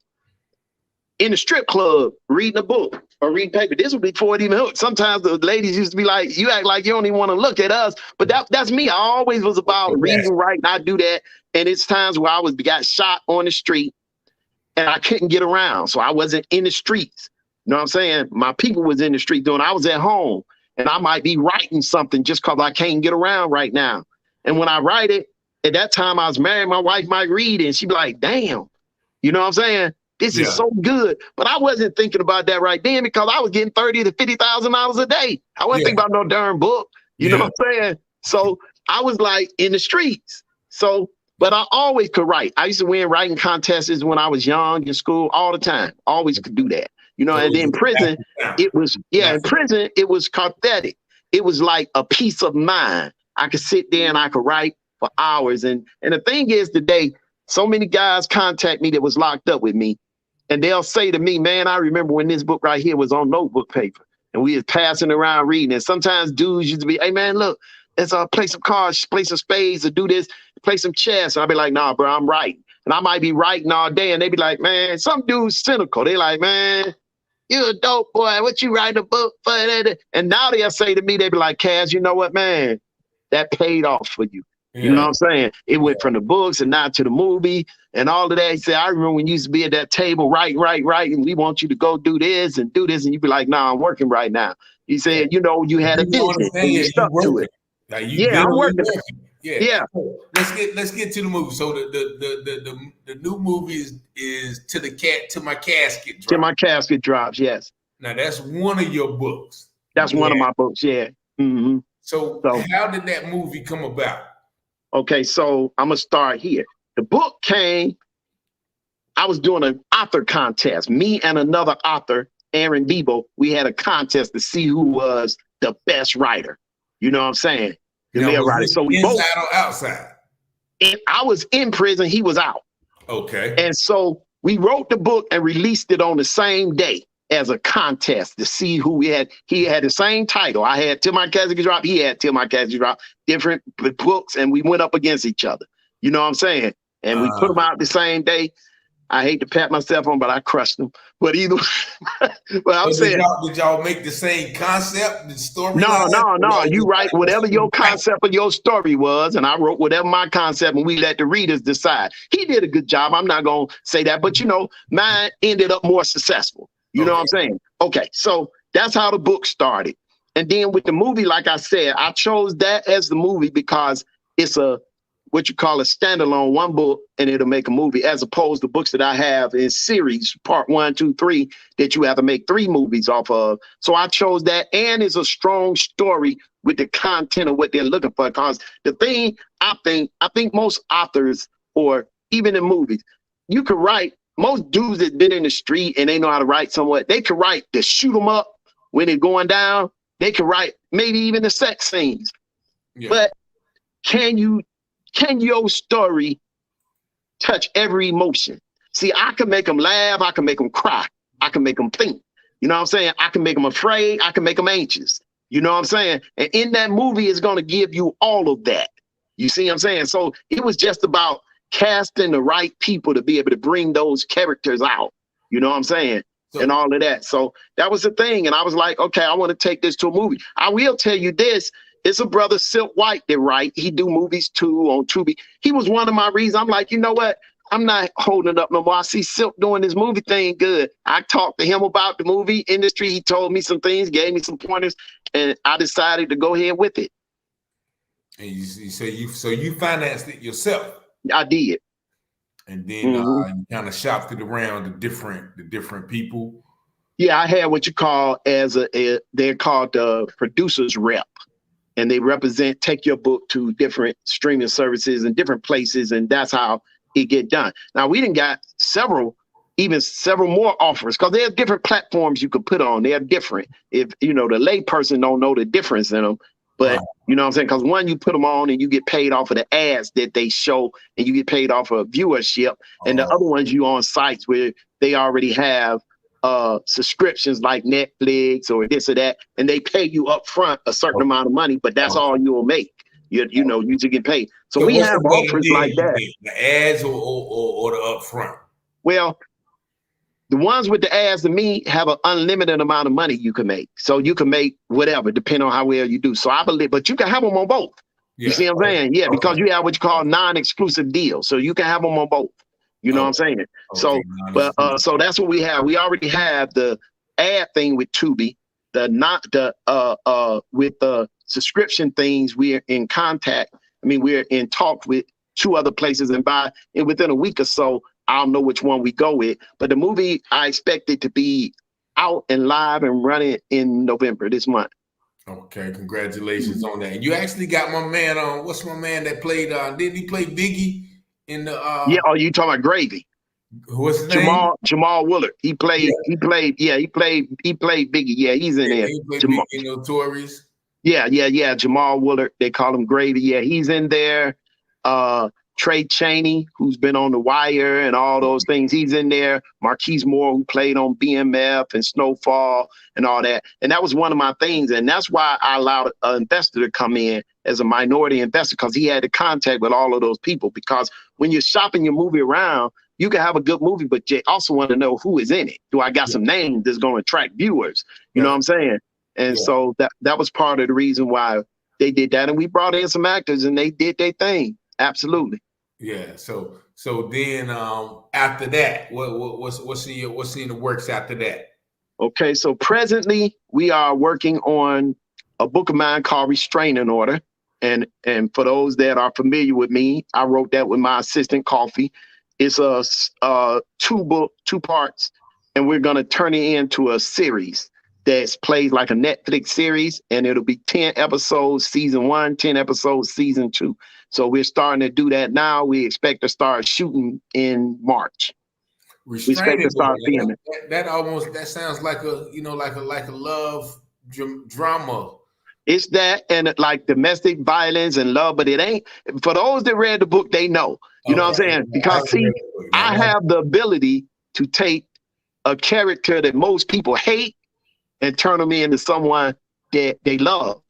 in the strip club, reading a book or reading paper. This was before it even hooked. Sometimes the ladies used to be like, you act like you don't even want to look at us. But that's me. I always was about reading, writing. I do that. And it's times where I got shot on the street and I couldn't get around. So I wasn't in the streets. You know what I'm saying? My people was in the street doing, I was at home and I might be writing something just because I can't get around right now. And when I write it, at that time I was married, my wife might read it and she'd be like, damn, you know what I'm saying? This is so good. But I wasn't thinking about that right then because I was getting $30,000 to $50,000 a day. I wasn't thinking about no darn book. You know what I'm saying? So I was like in the streets. So, but I always could write. I used to win writing contests when I was young in school all the time. Always could do that. You know, and then in prison, it was, in prison, it was cathartic. It was like a peace of mind. I could sit there and I could write for hours. And the thing is today, so many guys contact me that was locked up with me. And they'll say to me, man, I remember when this book right here was on notebook paper and we was passing around reading. And sometimes dudes used to be, hey man, look, let's play some cards, play some spades or do this, play some chess. And I'll be like, nah, bro, I'm writing. And I might be writing all day. And they be like, man, some dudes cynical. They like, man, you a dope boy. What you writing a book for? And now they'll say to me, they be like, Cass, you know what, man, that paid off for you. You know what I'm saying? It went from the books and now to the movie and all of that. He said, I remember when you used to be at that table, right, and we want you to go do this. And you'd be like, nah, I'm working right now. He said, you know, you had a vision and you stuck to it. Like I'm working. Let's get to the movie. So the new movie is to my casket drop. To my casket drops, yes. Now that's one of your books. That's one of my books, yeah. Mm-hmm. So how did that movie come about? Okay, so I'm gonna start here. The book came, I was doing an author contest. Me and another author, Aaron Debo, we had a contest to see who was the best writer. You know what I'm saying? The male writer. So we both inside or outside? And I was in prison, he was out. Okay. And so we wrote the book and released it on the same day as a contest to see who we had. He had the same title. I had Till My Casket Drop. He had Till My Casket Drop. Different books, and we went up against each other. You know what I'm saying? And we put them out the same day. I hate to pat myself on, but I crushed them. But either, but I'm saying, did y'all make the same concept, the story? No. You write whatever your concept of your story was, and I wrote whatever my concept, and we let the readers decide. He did a good job. I'm not gonna say that, but you know, mine ended up more successful. You know what I'm saying? Okay, so that's how the book started. And then with the movie, like I said, I chose that as the movie because it's what you call a standalone, one book, and it'll make a movie, as opposed to books that I have in series, part 1, 2, 3, that you have to make 3 movies off of. So I chose that, and it's a strong story with the content of what they're looking for. Because the thing I think most authors, or even in movies, you could write. Most dudes that been in the street and they know how to write somewhat, they could write to shoot them up when they're going down. They could write maybe even the sex scenes. Yeah. But can your story touch every emotion? See, I can make them laugh. I can make them cry. I can make them think. You know what I'm saying? I can make them afraid. I can make them anxious. You know what I'm saying? And in that movie, it's going to give you all of that. You see what I'm saying? So it was just about casting the right people to be able to bring those characters out, you know what I'm saying? And all of that. So that was the thing. And I was like, okay, I want to take this to a movie. I will tell you this. It's a brother, Silk White, that write. He do movies too on Tubi. He was one of my reasons. I'm like, you know what? I'm not holding up no more. I see Silk doing this movie thing good. I talked to him about the movie industry. He told me some things, gave me some pointers, and I decided to go ahead with it. And you financed it yourself, I did. and then Hmm. you kind of shopped it around the different people. Yeah, I had what you call they're called the producers rep, and they represent take your book to different streaming services and different places, and that's how it get done. Now we didn't got even several more offers because there's different platforms you could put on. They're different. If the lay person don't know the difference in them, Right. but you know what I'm saying? Because one, you put them on and you get paid off of the ads that they show, and you get paid off of viewership, and the other ones you on sites where they already have subscriptions like Netflix or this or that, and they pay you up front a certain Okay. amount of money, but that's all you'll make. You to get paid. So So we what's have the better offers deal like you that. think, the ads or the upfront? Well, the ones with the ads to me have an unlimited amount of money you can make. So you can make whatever, depending on how well you do. So I believe, but you can have them on both. You Yeah. see what I'm saying? Yeah, Okay. because you have what you call non-exclusive deals. So you can have them on both. You know what I'm saying? Okay. So, but so that's what we have. We already have the ad thing with Tubi, the not the with the subscription things. We're in contact. I mean, we're in talks with two other places, and within a week or so, I don't know which one we go with. But the movie, I expect it to be out and live and running in November this month. Okay, congratulations on that. And you actually got my man on. What's my man that played? Didn't he play Biggie in the? Yeah. Oh, you talking about Gravy? What's his name? Jamal Willard. He Yeah, played. Yeah, he played Biggie. Yeah, he's in there. he played Biggie Jamal. in Notorious. Yeah. Jamal Willard. They call him Gravy. Yeah, he's in there. Uh, Trey Chaney, who's been on The Wire and all those things, he's in there. Marquise Moore, who played on BMF and Snowfall and all that. And that was one of my things. And that's why I allowed an investor to come in as a minority investor, because he had the contact with all of those people. Because when you're shopping your movie around, you can have a good movie, but you also want to know who is in it. Do I got some names that's going to attract viewers? You know what I'm saying? And so that was part of the reason why they did that. And we brought in some actors and they did their thing. Absolutely. Yeah. So then after that, what's in the works after that? Okay, so presently we are working on a book of mine called Restraining Order. And for those that are familiar with me, I wrote that with my assistant Coffee. It's a two parts, and we're gonna turn it into a series that's plays like a Netflix series, and it'll be 10 episodes season 1, 10 episodes season 2. So we're starting to do that now. We expect to start shooting in March. We expect to Restraining start Order. filming. That sounds like a love drama. It's that and like domestic violence and love, but it ain't. For those that read the book, they know. You know what I'm Okay. saying? Because see, I have the ability to take a character that most people hate and turn them into someone that they love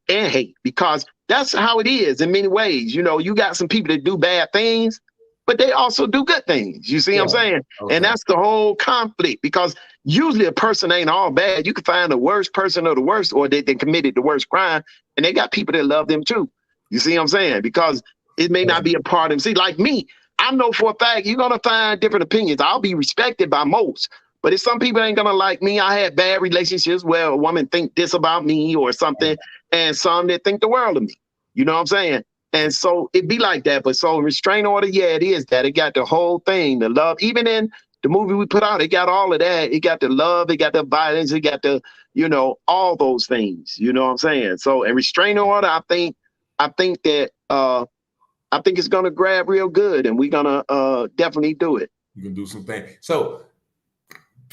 and hate, because that's how it is in many ways. You got some people that do bad things, but they also do good things. You see what I'm saying? Okay. And that's the whole conflict, because usually a person ain't all bad. You can find the worst person or the worst, or they committed the worst crime, and they got people that love them too. You see what I'm saying? Because it may not be a part of them. See, like me, I know for a fact you're going to find different opinions. I'll be respected by most. But if some people ain't gonna like me, I had bad relationships where a woman think this about me or something, and some that think the world of me. You know what I'm saying? And so it be like that. But so Restraint Order, yeah, it is that. It got the whole thing, the love. Even in the movie we put out, it got all of that. It got the love, it got the violence, it got the, all those things. You know what I'm saying? So and Restraint Order, I think that I think it's gonna grab real good, and we're gonna definitely do it. You can do some things. So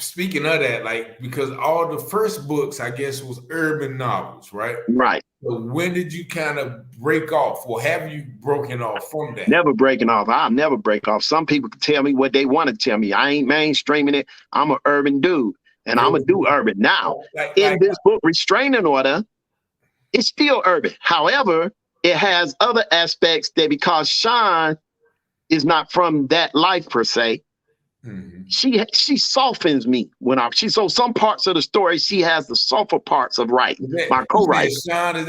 speaking of that, because all the first books, I guess, was urban novels, right? Right. So when did you kind of break off, or have you broken off from that? Never breaking off. I'll never break off. Some people can tell me what they want to tell me. I ain't mainstreaming it. I'm an urban dude, and I'm going to do urban. Now, in this book, Restraining Order, it's still urban. However, it has other aspects that, because Sean is not from that life per se, she softens me so some parts of the story, she has the softer parts of writing. My co-writer. Sean,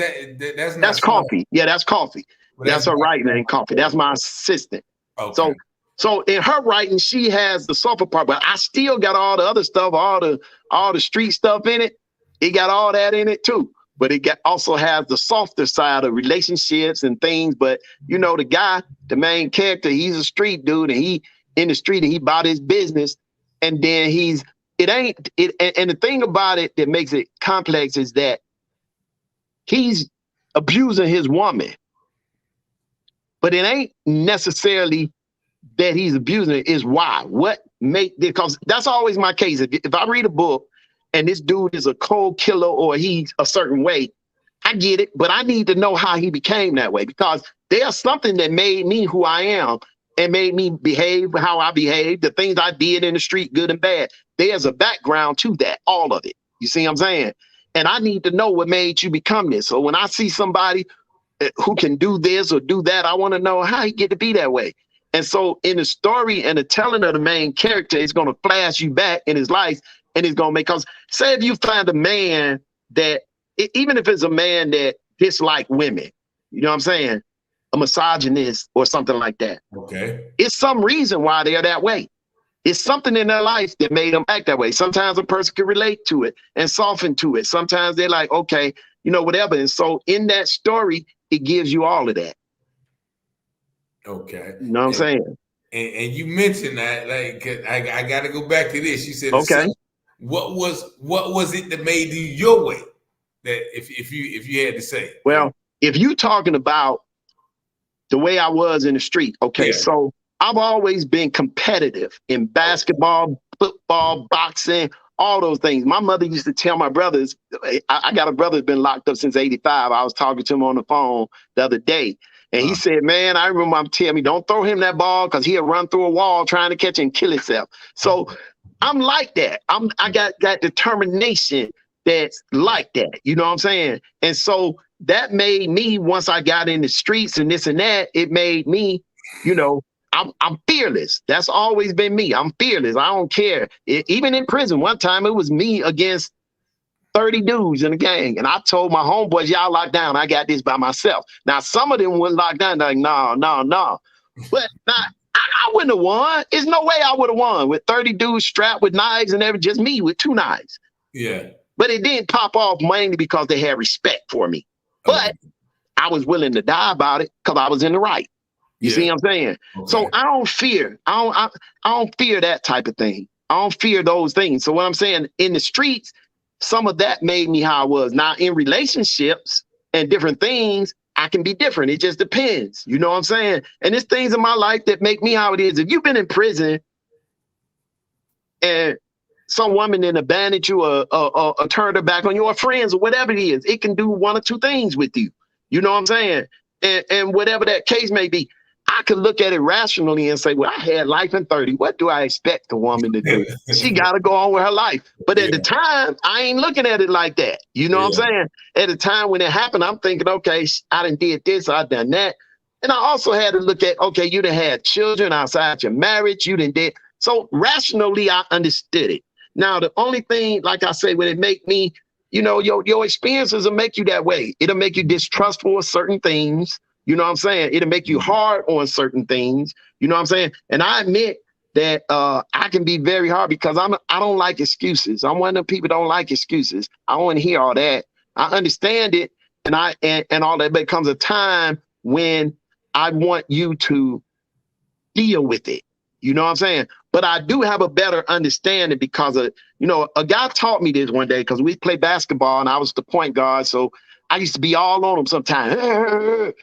That's Coffee. Yeah, that's Coffee. That's her writing name, Coffee. That's my assistant. Okay. So in her writing, she has the softer part, but I still got all the other stuff, all the street stuff in it. It got all that in it too. but it also has the softer side of relationships and things. But the guy, the main character, he's a street dude, and he in the street, and he bought his business, and then and the thing about it that makes it complex is that he's abusing his woman, but it ain't necessarily that he's abusing it, is why. Because that's always my case. If I read a book and this dude is a cold killer or he's a certain way, I get it, but I need to know how he became that way, because there's something that made me who I am and made me behave how I behave, the things I did in the street, good and bad. There's a background to that, all of it. You see what I'm saying? And I need to know what made you become this. So when I see somebody who can do this or do that, I want to know how he get to be that way. And so in the story and the telling of the main character, it's going to flash you back in his life, and it's going to make, because say if you find a man that, even if it's a man that dislike women, you know what I'm saying, a misogynist or something like that. Okay. It's some reason why they're that way. It's something in their life that made them act that way. Sometimes a person can relate to it and soften to it. Sometimes they're like, okay, whatever. And so in that story, it gives you all of that. Okay. You know what I'm saying? And you mentioned that, like, I got to go back to this. You said, okay, what was it that made you your way? That if you had to say. Well, if you talking about the way I was in the street, okay, yeah. So I've always been competitive in basketball, football, boxing, all those things. My mother used to tell my brothers, I got a brother that's been locked up since 85. I was talking to him on the phone the other day. And he said, man, I remember mom telling me, don't throw him that ball because he'll run through a wall trying to catch it and kill himself. So I'm like that. I got determination that's like that. You know what I'm saying? And so that made me, once I got in the streets and this and that, it made me, I'm fearless. That's always been me. I'm fearless. I don't care. Even in prison, one time it was me against 30 dudes in a gang. And I told my homeboys, y'all locked down. I got this by myself. Now, some of them wouldn't lock down. They're like, no. But I wouldn't have won. There's no way I would have won with 30 dudes strapped with knives and everything, just me with 2 knives. Yeah. But it didn't pop off mainly because they had respect for me. But I was willing to die about it because I was in the right. You see what I'm saying? Okay. So I don't fear. I don't fear that type of thing. I don't fear those things. So what I'm saying, in the streets, some of that made me how I was. Now, in relationships and different things, I can be different. It just depends. You know what I'm saying? And there's things in my life that make me how it is. If you've been in prison and some woman then abandoned you or turned her back on you, or friends or whatever it is, it can do one or two things with you. You know what I'm saying? And whatever that case may be, I could look at it rationally and say, well, I had life in 30. What do I expect a woman to do? She got to go on with her life. But at the time, I ain't looking at it like that. You know what I'm saying? At the time when it happened, I'm thinking, okay, I done did this, I done that. And I also had to look at, okay, you done had children outside your marriage, you done did. So rationally, I understood it. Now, the only thing, like I say, when it make me, your experiences will make you that way. It'll make you distrustful of certain things. You know what I'm saying? It'll make you hard on certain things. You know what I'm saying? And I admit that I can be very hard because I don't like excuses. I'm one of the people that don't like excuses. I don't want to hear all that. I understand it and all that, but it comes a time when I want you to deal with it. You know what I'm saying? But I do have a better understanding because of, a guy taught me this one day because we played basketball and I was the point guard. So I used to be all on him sometimes.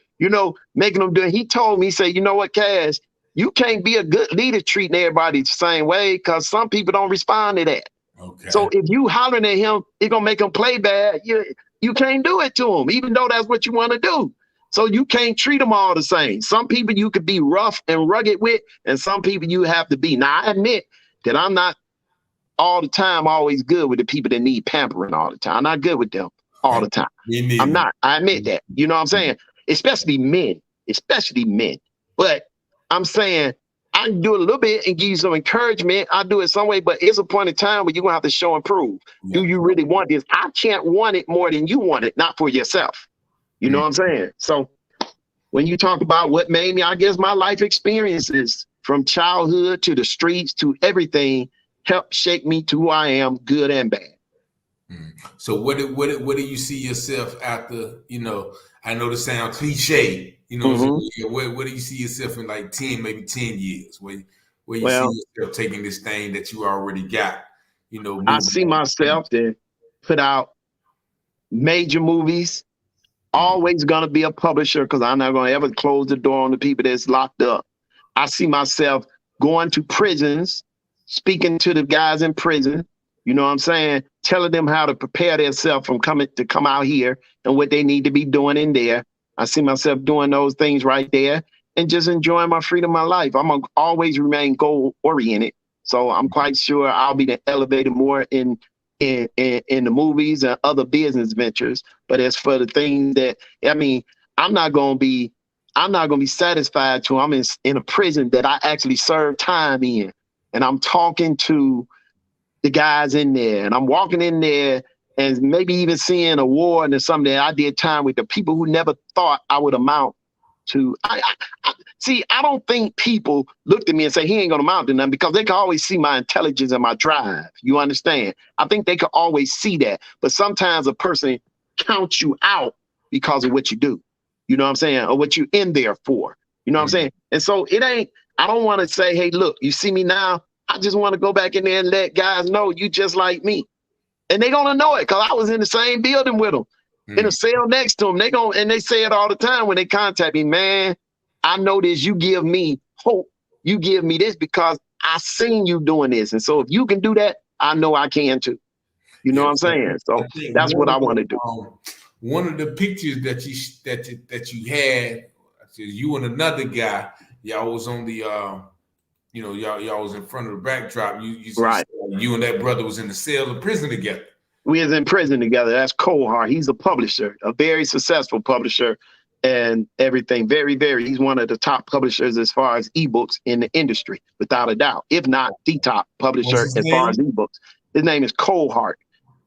Making them do it. He told me, he said, you know what, Cass, you can't be a good leader treating everybody the same way because some people don't respond to that. Okay. So if you hollering at him, it's going to make him play bad. You can't do it to him, even though that's what you want to do. So you can't treat them all the same. Some people you could be rough and rugged with, and some people you have to be. Now, I admit that I'm not all the time always good with the people that need pampering all the time. I'm not good with them all the time. I'm not. I admit that. You know what I'm saying? Especially men. But I'm saying I can do a little bit and give you some encouragement. I'll do it some way, but it's a point in time where you're going to have to show and prove. Yeah. Do you really want this? I can't want it more than you want it, not for yourself. You know what I'm saying? So when you talk about what made me, I guess my life experiences from childhood to the streets to everything helped shape me to who I am, good and bad. So what do you see yourself after? I know this sounds cliche. Mm-hmm. Where do you see yourself in like 10, maybe 10 years? Where you see Well, yourself taking this thing that you already got? I Moving see myself to put out major movies. on. Always gonna be a publisher because I'm not gonna ever close the door on the people that's locked up. I see myself going to prisons, speaking to the guys in prison. You know what I'm saying? Telling them how to prepare themselves from coming to come out here and what they need to be doing in there. I see myself doing those things right there and just enjoying my freedom, my life. I'm gonna always remain goal oriented. So I'm quite sure I'll be the elevated more in the movies and other business ventures. But as for the things that I mean, I'm not gonna be satisfied till I'm in a prison that I actually served time in. And I'm talking to the guys in there and I'm walking in there and maybe even seeing a ward or something that I did time with the people who never thought I would amount to. See, I don't think people looked at me and say he ain't gonna amount to nothing because they can always see my intelligence and my drive. You understand? I think they can always see that. But sometimes a person counts you out because of what you do. You know what I'm saying? Or what you're in there for. You know what I'm saying? And so it ain't, I don't want to say, hey, look, you see me now. I just want to go back in there and let guys know you just like me. And they gonna know it because I was in the same building with them, in a cell next to them. And they say it all the time when they contact me, man. I know this. You give me hope. You give me this because I seen you doing this. And so if you can do that, I know I can too. You know what I'm saying? So that's what I want to do. One of the pictures that you had, you and another guy, y'all was on the y'all was in front of the backdrop. Right. You and that brother was in the cell of prison together. We was in prison together. That's Cohart. He's a publisher, a very successful publisher and everything. Very, very. He's one of the top publishers as far as ebooks in the industry, without a doubt. If not the top publisher as far as ebooks. His name is Cohart.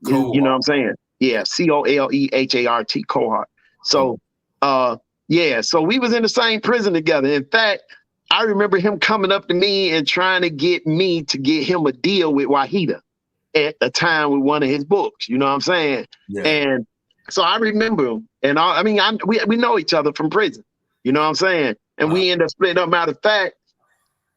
You know what I'm saying? Yeah, Coleheart, Cohart. So, yeah, so we was in the same prison together. In fact, I remember him coming up to me and trying to get me to get him a deal with Wahida at the time with one of his books. You know what I'm saying? Yeah. And so I remember him. And we know each other from prison. You know what I'm saying? And we ended up splitting up. Matter of fact,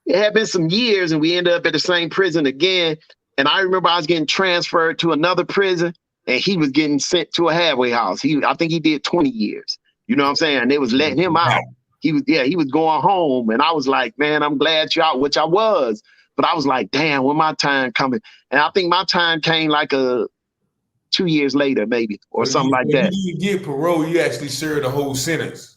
it had been some years and we ended up at the same prison again. And I remember I was getting transferred to another prison and he was getting sent to a halfway house. I think he did 20 years. You know what I'm saying? They was letting him out. He was going home. And I was like, man, I'm glad you're out, which I was. But I was like, damn, when my time coming? And I think my time came like 2 years later, maybe, or something like that. You didn't get parole. You actually served the whole sentence.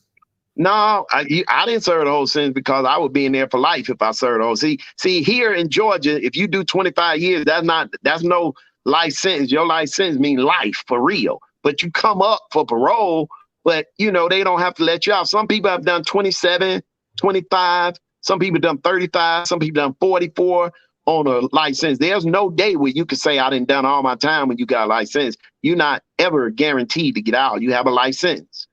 No, I didn't serve the whole sentence because I would be in there for life if I served the whole. See, here in Georgia, if you do 25 years, that's no life sentence. Your life sentence means life for real. But you come up for parole, but they don't have to let you out. Some people have done 27, 25. Some people done 35. Some people done 44 on a life sentence. There's no day where you can say I done done all my time when you got a life sentence. You're not ever guaranteed to get out. You have a life sentence.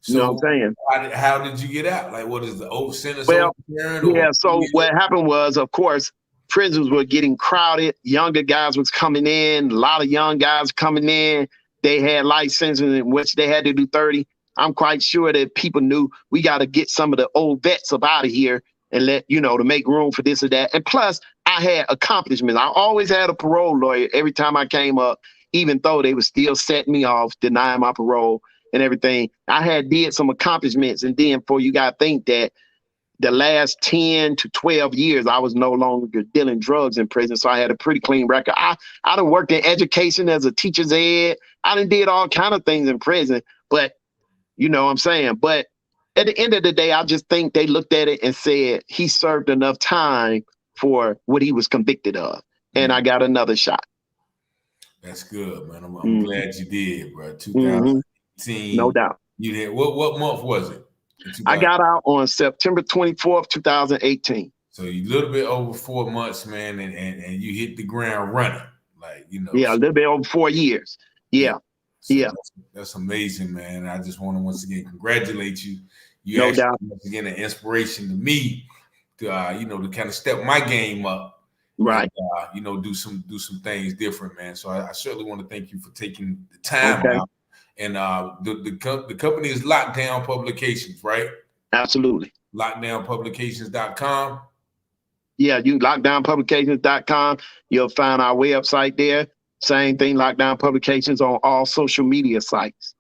So, you know what I'm saying? How did you get out? Like, what is the old sentence? Well, yeah. So what happened was, of course, prisons were getting crowded. Younger guys was coming in. A lot of young guys coming in. They had life sentences in which they had to do 30. I'm quite sure that people knew we got to get some of the old vets up out of here and to make room for this or that. And plus, I had accomplishments. I always had a parole lawyer every time I came up, even though they would still set me off, denying my parole and everything. I did some accomplishments. And then you got to think that the last 10 to 12 years, I was no longer dealing drugs in prison. So I had a pretty clean record. I done worked in education as a teacher's aide. I done did all kind of things in prison, but you know what I'm saying? But at the end of the day, I just think they looked at it and said he served enough time for what he was convicted of. And I got another shot. That's good, man. I'm glad you did, bro. 2018. No doubt. You did. What month was it? I got out on September 24th, 2018. So you a little bit over 4 months, man, and you hit the ground running. Yeah, a little bit over 4 years. Yeah. So that's amazing, man. I just want to once again congratulate you. No doubt. Once again, an inspiration to me to to kind of step my game up Right. do some things different, man. So I certainly want to thank you for taking the time Okay. out. And the company is Lockdown Publications, right? Absolutely. Lockdownpublications.com. Yeah, you lockdownpublications.com. You'll find our website there. Same thing, Lockdown Publications on all social media sites.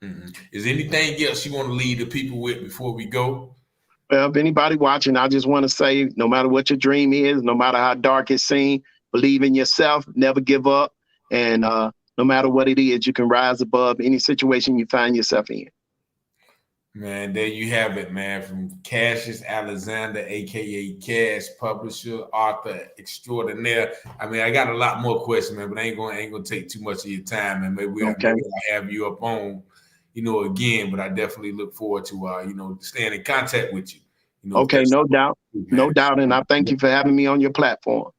Mm-hmm. Is anything else you want to leave the people with before we go? Well, if anybody watching, I just want to say, no matter what your dream is, no matter how dark it seems, believe in yourself, never give up. And no matter what it is, you can rise above any situation you find yourself in. Man, there you have it, man. From Cassius Alexander, aka Cash, publisher, author extraordinaire. I mean, I got a lot more questions, man, but I ain't gonna take too much of your time, and maybe Okay. I'll have you up on, again. But I definitely look forward to staying in contact with you. If Okay, that's no doubt. No man. doubt. And I thank you for having me on your platform.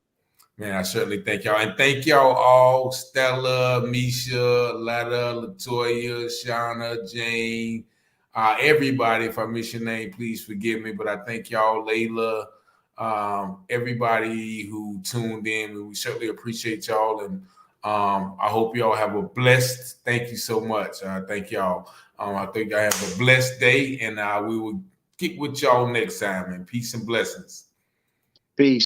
Man, I certainly thank y'all. And thank y'all all, Stella, Misha, Letta, Latoya, Shauna, Jane, everybody. If I miss your name, please forgive me. But I thank y'all, Layla, everybody who tuned in. We certainly appreciate y'all. And I hope y'all have a blessed, thank you so much. Thank y'all. I think I have a blessed day, and we will get with y'all next time. And peace and blessings. Peace.